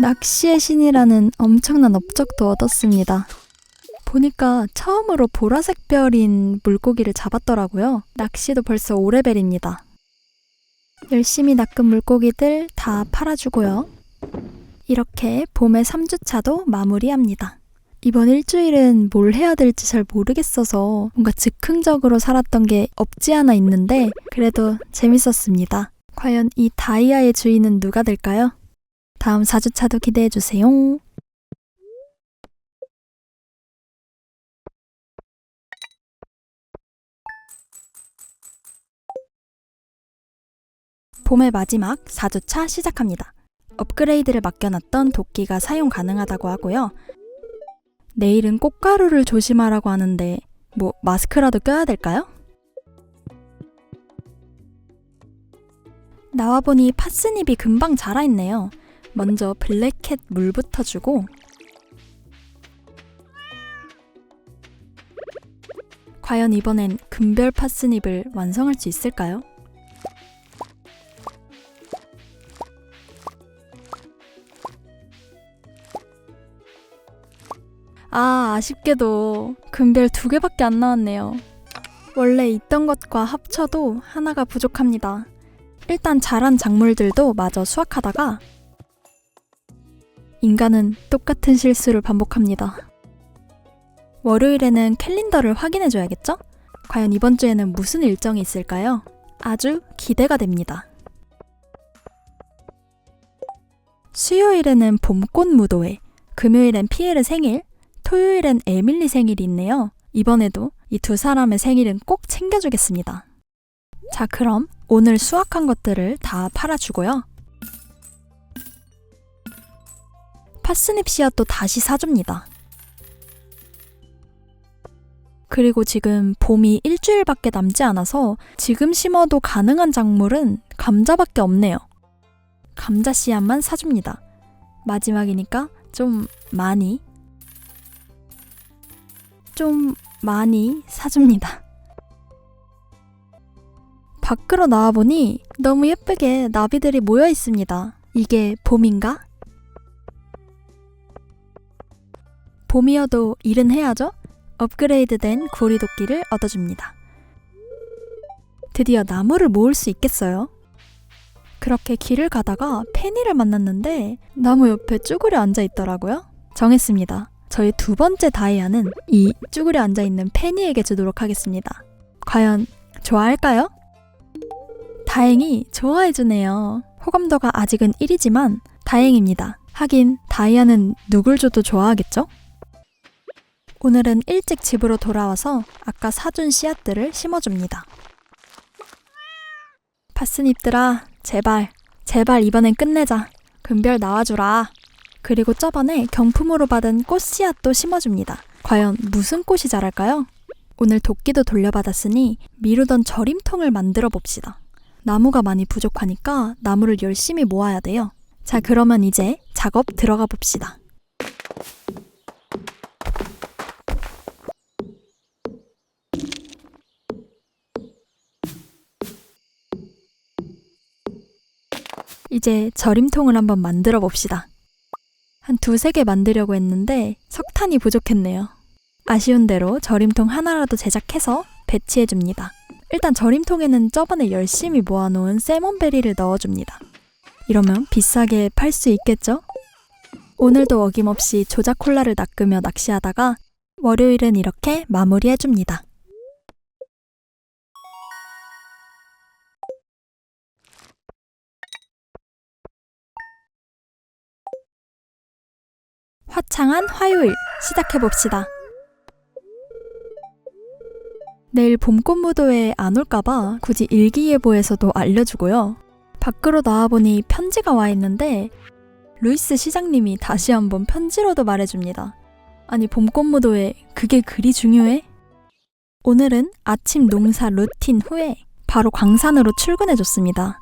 낚시의 신이라는 엄청난 업적도 얻었습니다. 보니까 처음으로 보라색 별인 물고기를 잡았더라고요. 낚시도 벌써 5레벨입니다. 열심히 낚은 물고기들 다 팔아주고요. 이렇게 봄의 3주차도 마무리합니다. 이번 일주일은 뭘 해야 될지 잘 모르겠어서 뭔가 즉흥적으로 살았던 게 없지 않아 있는데 그래도 재밌었습니다. 과연 이 다이아의 주인은 누가 될까요? 다음 4주차도 기대해주세요. 봄의 마지막 4주차 시작합니다. 업그레이드를 맡겨놨던 도끼가 사용 가능하다고 하고요. 내일은 꽃가루를 조심하라고 하는데 뭐 마스크라도 껴야 될까요? 나와보니 파스닙이 금방 자라있네요. 먼저 블랙캣 물부터 주고 과연 이번엔 금별 파스닙을 완성할 수 있을까요? 아쉽게도 금별 2개밖에 안 나왔네요. 원래 있던 것과 합쳐도 하나가 부족합니다. 일단 자란 작물들도 마저 수확하다가 인간은 똑같은 실수를 반복합니다. 월요일에는 캘린더를 확인해줘야겠죠? 과연 이번 주에는 무슨 일정이 있을까요? 아주 기대가 됩니다. 수요일에는 봄꽃 무도회, 금요일엔 피에르 생일, 토요일엔 에밀리 생일이 있네요. 이번에도 이 2사람의 생일은 꼭 챙겨주겠습니다. 자, 그럼 오늘 수확한 것들을 다 팔아주고요. 파스닙 씨앗도 다시 사줍니다. 그리고 지금 봄이 일주일밖에 남지 않아서 지금 심어도 가능한 작물은 감자밖에 없네요. 감자 씨앗만 사줍니다. 마지막이니까 좀 많이 사줍니다. 밖으로 나와보니 너무 예쁘게 나비들이 모여 있습니다. 이게 봄인가? 봄이어도 일은 해야죠? 업그레이드된 고리도끼를 얻어줍니다. 드디어 나무를 모을 수 있겠어요? 그렇게 길을 가다가 페니를 만났는데 나무 옆에 쭈그려 앉아있더라고요. 정했습니다. 저의 2번째 다이아는 이 쭈그려 앉아있는 페니에게 주도록 하겠습니다. 과연 좋아할까요? 다행히 좋아해주네요. 호감도가 아직은 1이지만 다행입니다. 하긴 다이아는 누굴 줘도 좋아하겠죠? 오늘은 일찍 집으로 돌아와서 아까 사준 씨앗들을 심어줍니다. 파스닙들아, 제발 이번엔 끝내자. 금별 나와주라. 그리고 저번에 경품으로 받은 꽃 씨앗도 심어줍니다. 과연 무슨 꽃이 자랄까요? 오늘 도끼도 돌려받았으니 미루던 절임통을 만들어 봅시다. 나무가 많이 부족하니까 나무를 열심히 모아야 돼요. 자, 그러면 이제 작업 들어가 봅시다. 이제 절임통을 한번 만들어 봅시다. 한 2-3개 만들려고 했는데 석탄이 부족했네요. 아쉬운 대로 절임통 하나라도 제작해서 배치해줍니다. 일단 절임통에는 저번에 열심히 모아놓은 세몬베리를 넣어줍니다. 이러면 비싸게 팔 수 있겠죠? 오늘도 어김없이 조작 콜라를 낚으며 낚시하다가 월요일은 이렇게 마무리해줍니다. 화창한 화요일 시작해봅시다. 내일 봄꽃 무도회에 안 올까봐 굳이 일기예보에서도 알려주고요. 밖으로 나와보니 편지가 와 있는데 루이스 시장님이 다시 한번 편지로도 말해줍니다. 아니, 봄꽃 무도회 그게 그리 중요해? 오늘은 아침 농사 루틴 후에 바로 광산으로 출근해줬습니다.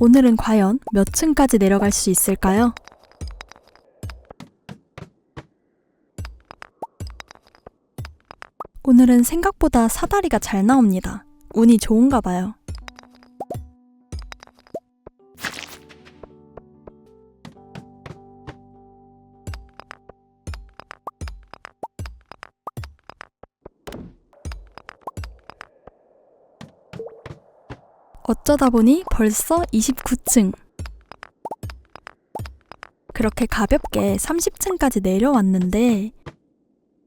오늘은 과연 몇 층까지 내려갈 수 있을까요? 오늘은 생각보다 사다리가 잘 나옵니다. 운이 좋은가 봐요. 어쩌다 보니 벌써 29층. 그렇게 가볍게 30층까지 내려왔는데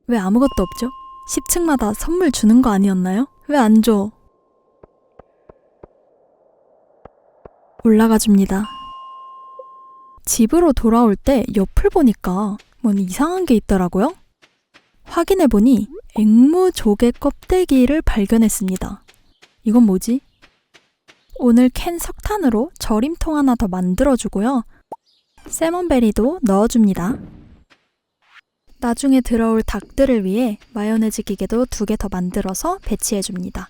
왜 아무것도 없죠? 10층마다 선물 주는 거 아니었나요? 왜 안 줘? 올라가 줍니다. 집으로 돌아올 때 옆을 보니까 뭔 이상한 게 있더라고요. 확인해보니 앵무 조개 껍데기를 발견했습니다. 이건 뭐지? 오늘 캔 석탄으로 절임통 하나 더 만들어주고요. 세몬베리도 넣어줍니다. 나중에 들어올 닭들을 위해 마요네즈 기계도 2개 더 만들어서 배치해줍니다.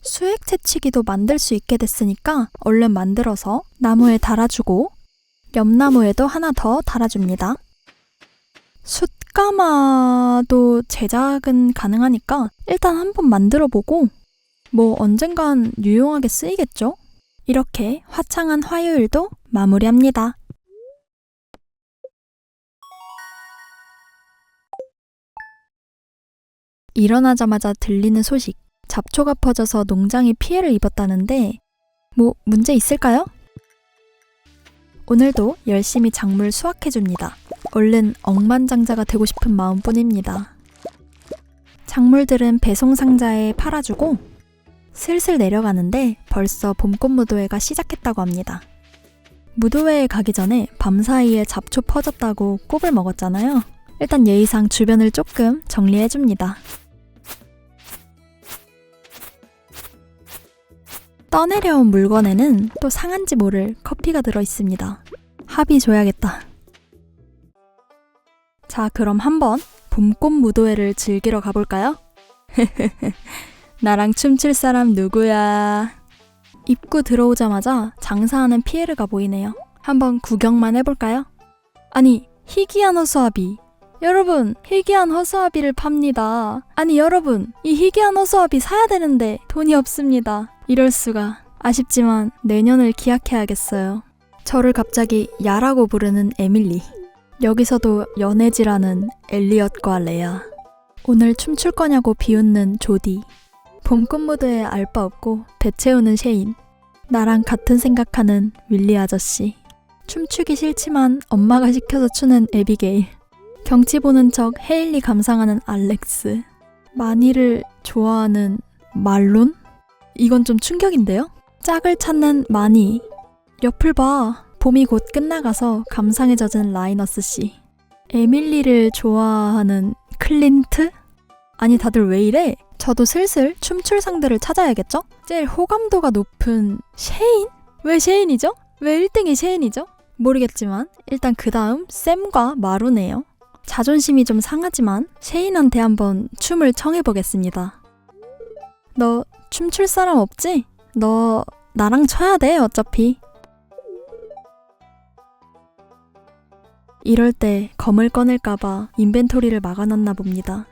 수액 채취기도 만들 수 있게 됐으니까 얼른 만들어서 나무에 달아주고 엽나무에도 하나 더 달아줍니다. 숯가마도 제작은 가능하니까 일단 한번 만들어보고 뭐 언젠간 유용하게 쓰이겠죠? 이렇게 화창한 화요일도 마무리합니다. 일어나자마자 들리는 소식. 잡초가 퍼져서 농장이 피해를 입었다는데 뭐 문제 있을까요? 오늘도 열심히 작물 수확해줍니다. 얼른 억만장자가 되고 싶은 마음뿐입니다. 작물들은 배송 상자에 팔아주고 슬슬 내려가는데 벌써 봄꽃 무도회가 시작했다고 합니다. 무도회에 가기 전에 밤사이에 잡초 퍼졌다고 꼽을 먹었잖아요. 일단 예의상 주변을 조금 정리해줍니다. 떠내려온 물건에는 또 상한지 모를 커피가 들어있습니다. 합의 줘야겠다. 자, 그럼 한번 봄꽃 무도회를 즐기러 가볼까요? 나랑 춤출 사람 누구야? 입구 들어오자마자 장사하는 피에르가 보이네요. 한번 구경만 해볼까요? 아니, 희귀한 허수아비. 여러분, 희귀한 허수아비를 팝니다. 아니 여러분, 이 희귀한 허수아비 사야 되는데 돈이 없습니다. 이럴 수가. 아쉽지만 내년을 기약해야겠어요. 저를 갑자기 야라고 부르는 에밀리. 여기서도 연애질하는 엘리엇과 레아. 오늘 춤출 거냐고 비웃는 조디. 봄꽃 무드에 알 바 없고 배 채우는 셰인. 나랑 같은 생각하는 윌리 아저씨. 춤추기 싫지만 엄마가 시켜서 추는 에비게일. 경치 보는 척 헤일리 감상하는 알렉스. 마니를 좋아하는 말론? 이건 좀 충격인데요? 짝을 찾는 마니. 옆을 봐. 봄이 곧 끝나가서 감상에 젖은 라이너스 씨. 에밀리를 좋아하는 클린트? 아니 다들 왜 이래? 저도 슬슬 춤출 상대를 찾아야겠죠? 제일 호감도가 높은 셰인? 왜 셰인이죠? 왜 1등이 셰인이죠? 모르겠지만 일단 그 다음 샘과 마루네요. 자존심이 좀 상하지만 셰인한테 한번 춤을 청해보겠습니다. 너 춤출 사람 없지? 너 나랑 춰야 돼 어차피. 이럴 때 검을 꺼낼까봐 인벤토리를 막아놨나 봅니다.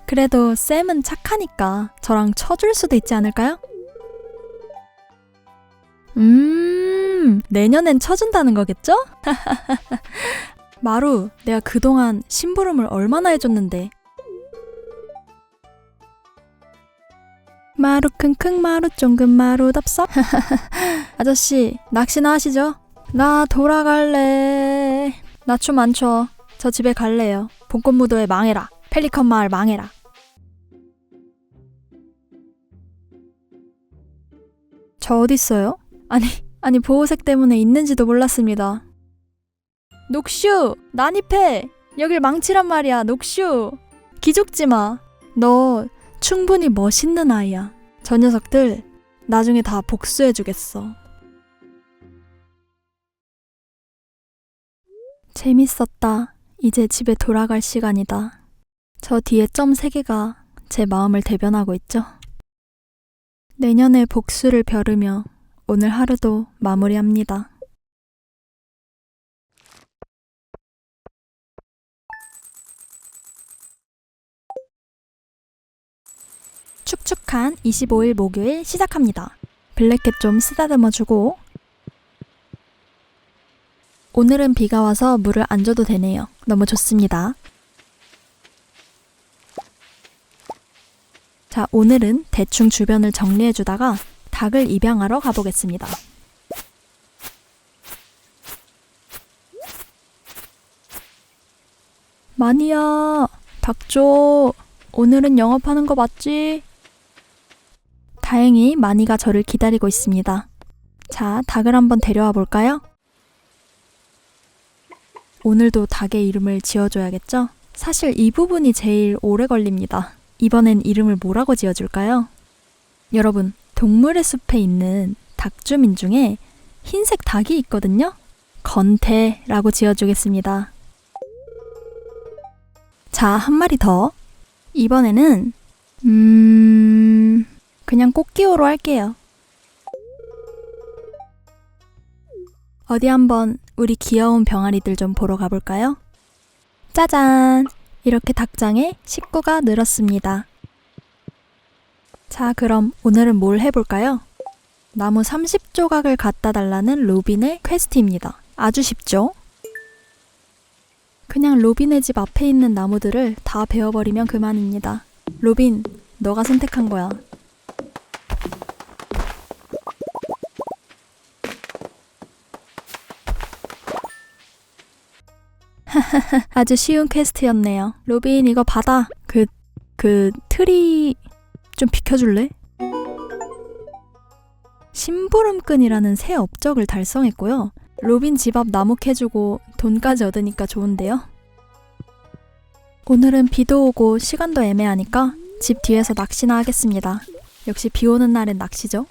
그래도 샘은 착하니까 저랑 쳐줄 수도 있지 않을까요? 내년엔 쳐준다는 거겠죠? 마루, 내가 그동안 심부름을 얼마나 해줬는데. 마루 킁킁 마루 쫑긋 마루 덥석. 아저씨, 낚시나 하시죠? 나 돌아갈래. 나 춤 안 춰. 저 집에 갈래요. 봄꽃 무도회 망해라. 펠리컨 마을 망해라. 저 어딨어요? 아니 보호색 때문에 있는지도 몰랐습니다. 녹슈! 난입해! 여길 망치란 말이야, 녹슈! 기죽지 마. 너 충분히 멋있는 아이야. 저 녀석들 나중에 다 복수해주겠어. 재밌었다. 이제 집에 돌아갈 시간이다. 저 뒤에 점 3개가 제 마음을 대변하고 있죠. 내년에 복수를 벼르며 오늘 하루도 마무리합니다. 축축한 25일 목요일 시작합니다. 블랙캣 좀 쓰다듬어주고. 오늘은 비가 와서 물을 안 줘도 되네요. 너무 좋습니다. 자, 오늘은 대충 주변을 정리해주다가 닭을 입양하러 가보겠습니다. 마니야, 닭 줘. 오늘은 영업하는 거 맞지? 다행히 마니가 저를 기다리고 있습니다. 자, 닭을 한번 데려와 볼까요? 오늘도 닭의 이름을 지어줘야겠죠? 사실 이 부분이 제일 오래 걸립니다. 이번엔 이름을 뭐라고 지어줄까요? 여러분, 동물의 숲에 있는 닭주민 중에 흰색 닭이 있거든요? 건태라고 지어주겠습니다. 자, 한 마리 더. 이번에는 그냥 꽃기호로 할게요. 어디 한번 우리 귀여운 병아리들 좀 보러 가볼까요? 짜잔! 이렇게 닭장에 식구가 늘었습니다. 자, 그럼 오늘은 뭘 해볼까요? 나무 30조각을 갖다 달라는 로빈의 퀘스트입니다. 아주 쉽죠? 그냥 로빈의 집 앞에 있는 나무들을 다 베어버리면 그만입니다. 로빈, 너가 선택한 거야. 아주 쉬운 퀘스트였네요. 로빈, 이거 받아. 트리 좀 비켜줄래? 심부름꾼이라는 새 업적을 달성했고요. 로빈 집 앞 나무 캐주고 돈까지 얻으니까 좋은데요. 오늘은 비도 오고 시간도 애매하니까 집 뒤에서 낚시나 하겠습니다. 역시 비 오는 날엔 낚시죠.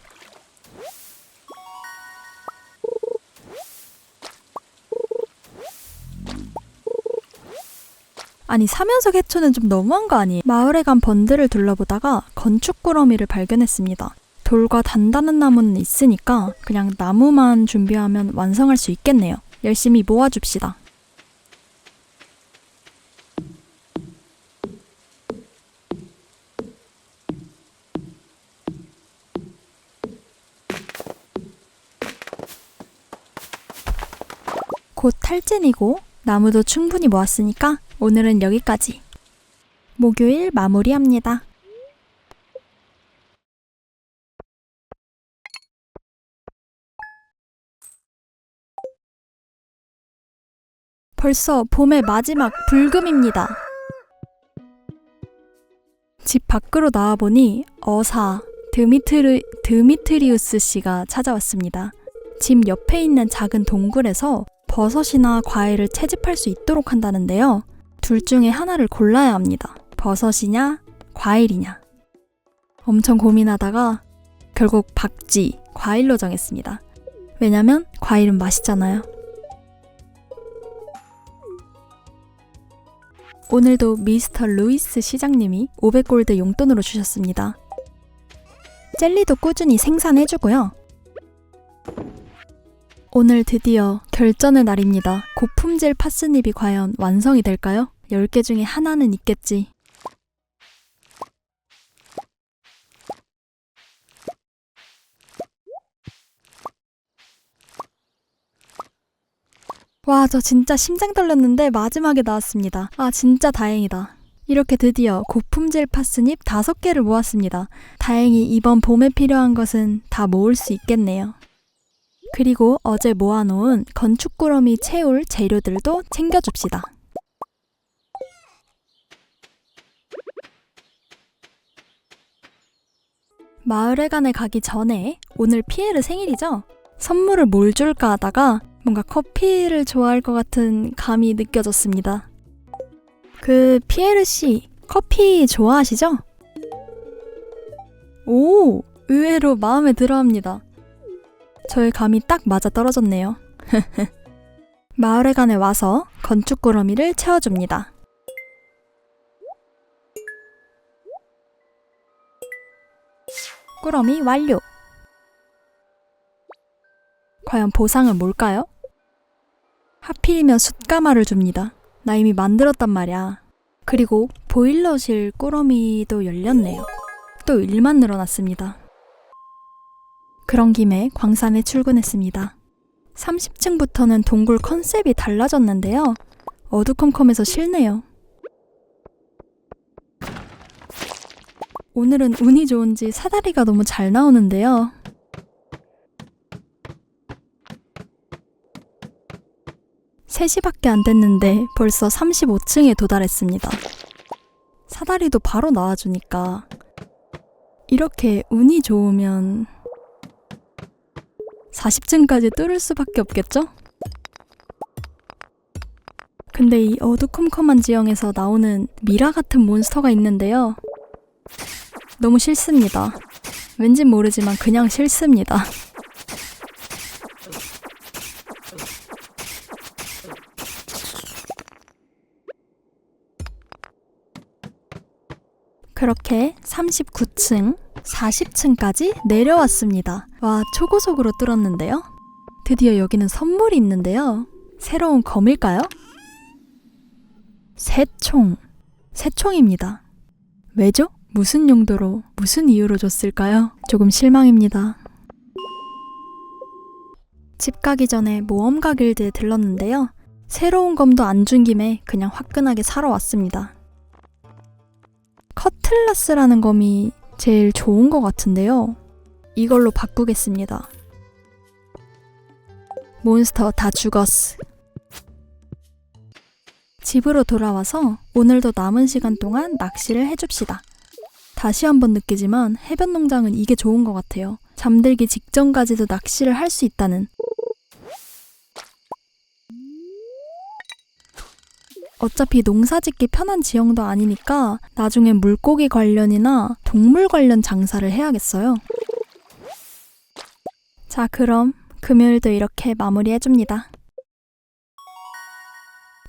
아니, 사면석 해초는 좀 너무한 거 아니에요? 마을에 간 번들을 둘러보다가 건축꾸러미를 발견했습니다. 돌과 단단한 나무는 있으니까 그냥 나무만 준비하면 완성할 수 있겠네요. 열심히 모아줍시다. 곧 탈진이고 나무도 충분히 모았으니까 오늘은 여기까지. 목요일 마무리합니다. 벌써 봄의 마지막 불금입니다. 집 밖으로 나와보니 어사 드미트리우스 씨가 찾아왔습니다. 집 옆에 있는 작은 동굴에서 버섯이나 과일을 채집할 수 있도록 한다는데요. 둘 중에 하나를 골라야 합니다. 버섯이냐, 과일이냐. 엄청 고민하다가 결국 박쥐, 과일로 정했습니다. 왜냐면 과일은 맛있잖아요. 오늘도 미스터 루이스 시장님이 500골드 용돈으로 주셨습니다. 젤리도 꾸준히 생산해주고요. 오늘 드디어 결전의 날입니다. 고품질 파스닙이 과연 완성이 될까요? 10개 중에 하나는 있겠지. 와, 저 진짜 심장 떨렸는데 마지막에 나왔습니다. 아, 진짜 다행이다. 이렇게 드디어 고품질 파스닙 5개를 모았습니다. 다행히 이번 봄에 필요한 것은 다 모을 수 있겠네요. 그리고 어제 모아놓은 건축꾸러미 채울 재료들도 챙겨줍시다. 마을회관에 가기 전에 오늘 피에르 생일이죠? 선물을 뭘 줄까 하다가 뭔가 커피를 좋아할 것 같은 감이 느껴졌습니다. 피에르 씨, 커피 좋아하시죠? 오, 의외로 마음에 들어합니다. 저의 감이 딱 맞아 떨어졌네요. 마을회관에 와서 건축꾸러미를 채워줍니다. 꾸러미 완료! 과연 보상은 뭘까요? 하필이면 숯가마를 줍니다. 나 이미 만들었단 말이야. 그리고 보일러실 꾸러미도 열렸네요. 또 일만 늘어났습니다. 그런 김에 광산에 출근했습니다. 30층부터는 동굴 컨셉이 달라졌는데요. 어두컴컴해서 싫네요. 오늘은 운이 좋은지 사다리가 너무 잘 나오는데요. (3시밖에) 안 됐는데 벌써 35층에 도달했습니다. 사다리도 바로 나와주니까 이렇게 운이 좋으면 40층까지 뚫을 수밖에 없겠죠? 근데 이 어두컴컴한 지형에서 나오는 미라 같은 몬스터가 있는데요. 너무 싫습니다. 왠진 모르지만 그냥 싫습니다. 그렇게 39층, 40층까지 내려왔습니다. 와, 초고속으로 뚫었는데요? 드디어 여기는 선물이 있는데요. 새로운 검일까요? 새총. 새총입니다. 왜죠? 무슨 용도로, 무슨 이유로 줬을까요? 조금 실망입니다. 집 가기 전에 모험가 길드에 들렀는데요. 새로운 검도 안 준 김에 그냥 화끈하게 사러 왔습니다. 커틀러스라는 검이 제일 좋은 것 같은데요. 이걸로 바꾸겠습니다. 몬스터 다 죽었어. 집으로 돌아와서 오늘도 남은 시간 동안 낚시를 해줍시다. 다시 한번 느끼지만 해변 농장은 이게 좋은 것 같아요. 잠들기 직전까지도 낚시를 할 수 있다는. 어차피 농사짓기 편한 지형도 아니니까 나중엔 물고기 관련이나 동물 관련 장사를 해야겠어요. 자, 그럼 금요일도 이렇게 마무리해줍니다.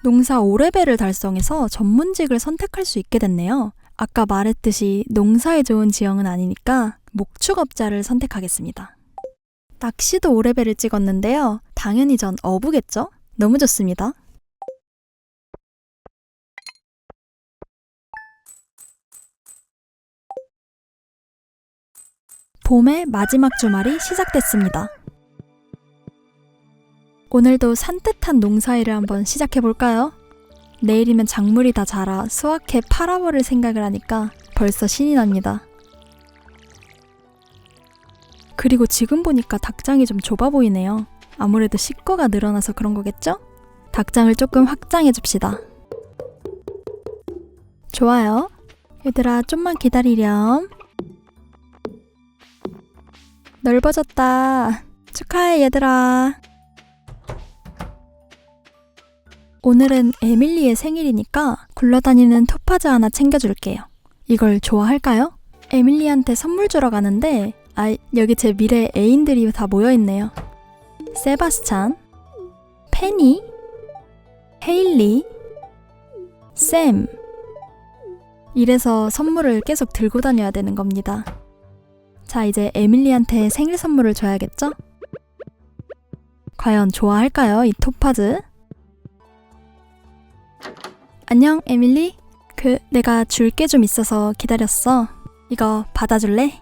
농사 5레벨을 달성해서 전문직을 선택할 수 있게 됐네요. 아까 말했듯이 농사에 좋은 지형은 아니니까 목축업자를 선택하겠습니다. 낚시도 5레벨을 찍었는데요. 당연히 전 어부겠죠? 너무 좋습니다. 봄의 마지막 주말이 시작됐습니다. 오늘도 산뜻한 농사일을 한번 시작해볼까요? 내일이면 작물이 다 자라 수확해 팔아버릴 생각을 하니까 벌써 신이 납니다. 그리고 지금 보니까 닭장이 좀 좁아 보이네요. 아무래도 식구가 늘어나서 그런 거겠죠? 닭장을 조금 확장해줍시다. 좋아요. 얘들아, 좀만 기다리렴. 넓어졌다. 축하해, 얘들아. 오늘은 에밀리의 생일이니까 굴러다니는 토파즈 하나 챙겨줄게요. 이걸 좋아할까요? 에밀리한테 선물 주러 가는데 여기 제 미래 애인들이 다 모여있네요. 세바스찬, 페니, 헤일리, 샘. 이래서 선물을 계속 들고 다녀야 되는 겁니다. 자, 이제 에밀리한테 생일 선물을 줘야겠죠? 과연 좋아할까요, 이 토파즈? 안녕, 에밀리? 내가 줄 게 좀 있어서 기다렸어. 이거 받아줄래?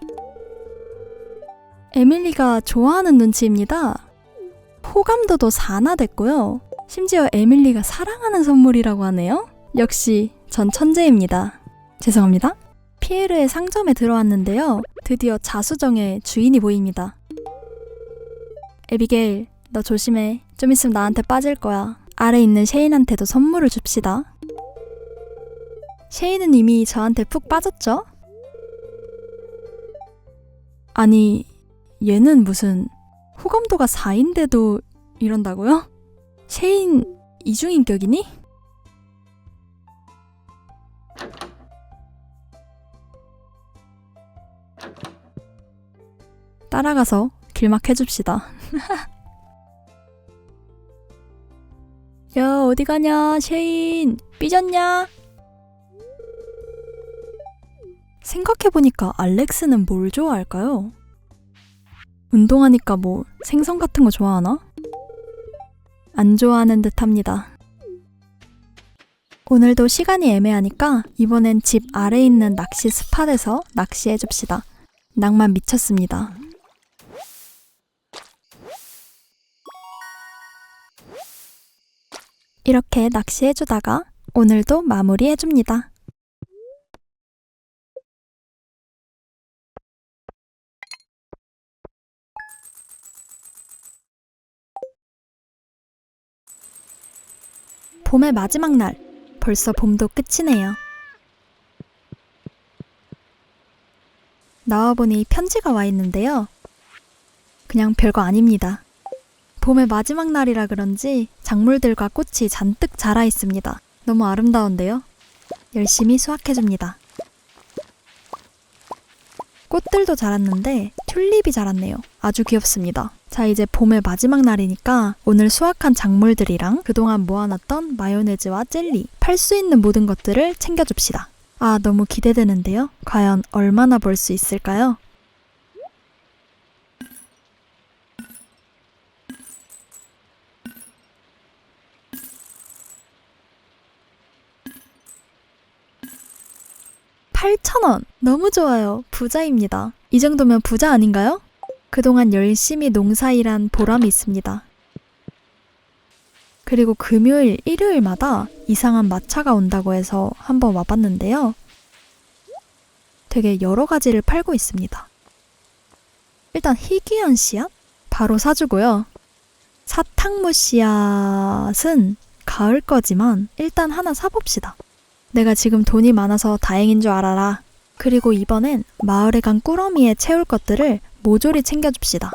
에밀리가 좋아하는 눈치입니다. 호감도도 4나 됐고요. 심지어 에밀리가 사랑하는 선물이라고 하네요. 역시 전 천재입니다. 죄송합니다. 피에르의 상점에 들어왔는데요. 드디어 자수정의 주인이 보입니다. 에비게일, 너 조심해. 좀 있으면 나한테 빠질 거야. 아래 있는 셰인한테도 선물을 줍시다. 셰인은 이미 저한테 푹 빠졌죠? 아니, 얘는 무슨 호감도가 4인데도 이런다고요? 셰인 이중인격이니? 따라가서 길막해줍시다. 야, 어디 가냐, 셰인. 삐졌냐? 생각해보니까 알렉스는 뭘 좋아할까요? 운동하니까 뭐 생선 같은 거 좋아하나? 안 좋아하는 듯 합니다. 오늘도 시간이 애매하니까 이번엔 집 아래에 있는 낚시 스팟에서 낚시해줍시다. 낭만 미쳤습니다. 이렇게 낚시해주다가 오늘도 마무리해줍니다. 봄의 마지막 날, 벌써 봄도 끝이네요. 나와보니 편지가 와 있는데요. 그냥 별거 아닙니다. 봄의 마지막 날이라 그런지 작물들과 꽃이 잔뜩 자라 있습니다. 너무 아름다운데요? 열심히 수확해줍니다. 꽃들도 자랐는데 튤립이 자랐네요. 아주 귀엽습니다. 자, 이제 봄의 마지막 날이니까 오늘 수확한 작물들이랑 그동안 모아놨던 마요네즈와 젤리, 팔 수 있는 모든 것들을 챙겨줍시다. 아, 너무 기대되는데요? 과연 얼마나 벌 수 있을까요? $8,000! 너무 좋아요. 부자입니다. 이 정도면 부자 아닌가요? 그동안 열심히 농사일한 보람이 있습니다. 그리고 금요일, 일요일마다 이상한 마차가 온다고 해서 한번 와봤는데요. 되게 여러 가지를 팔고 있습니다. 일단 희귀한 씨앗? 바로 사주고요. 사탕무 씨앗은 가을 거지만 일단 하나 사봅시다. 내가 지금 돈이 많아서 다행인 줄 알아라. 그리고 이번엔 마을에 간 꾸러미에 채울 것들을 모조리 챙겨줍시다.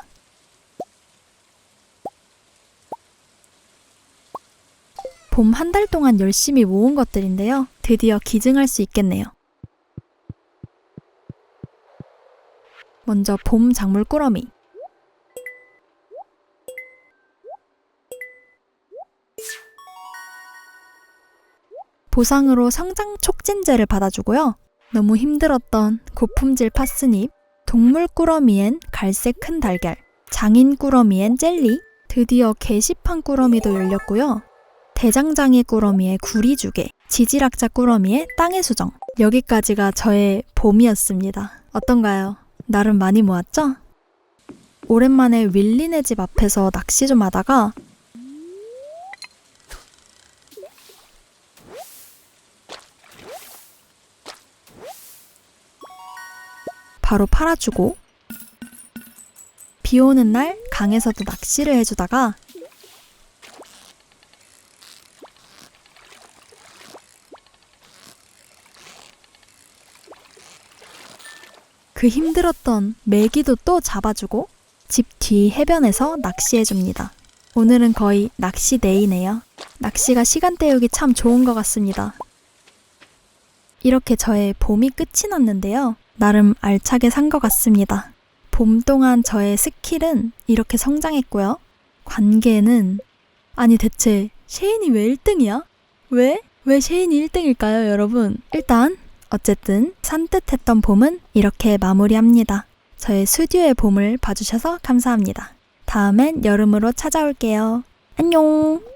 봄 한 달 동안 열심히 모은 것들인데요. 드디어 기증할 수 있겠네요. 먼저 봄 작물 꾸러미. 보상으로 성장 촉진제를 받아주고요. 너무 힘들었던 고품질 파스닙, 동물 꾸러미엔 갈색 큰 달걀, 장인 꾸러미엔 젤리, 드디어 게시판 꾸러미도 열렸고요. 대장장이 꾸러미의 구리주개, 지질학자 꾸러미의 땅의 수정. 여기까지가 저의 봄이었습니다. 어떤가요? 나름 많이 모았죠? 오랜만에 윌리네 집 앞에서 낚시 좀 하다가 바로 팔아주고, 비 오는 날 강에서도 낚시를 해주다가 그 힘들었던 메기도 또 잡아주고 집 뒤 해변에서 낚시해줍니다. 오늘은 거의 낚시데이네요. 낚시가 시간 때우기 참 좋은 것 같습니다. 이렇게 저의 봄이 끝이 났는데요. 나름 알차게 산 것 같습니다. 봄 동안 저의 스킬은 이렇게 성장했고요. 관계는 아니 대체 셰인이 왜 1등이야? 왜 셰인이 1등일까요, 여러분? 일단 어쨌든 산뜻했던 봄은 이렇게 마무리합니다. 저의 스튜디오의 봄을 봐주셔서 감사합니다. 다음엔 여름으로 찾아올게요. 안녕!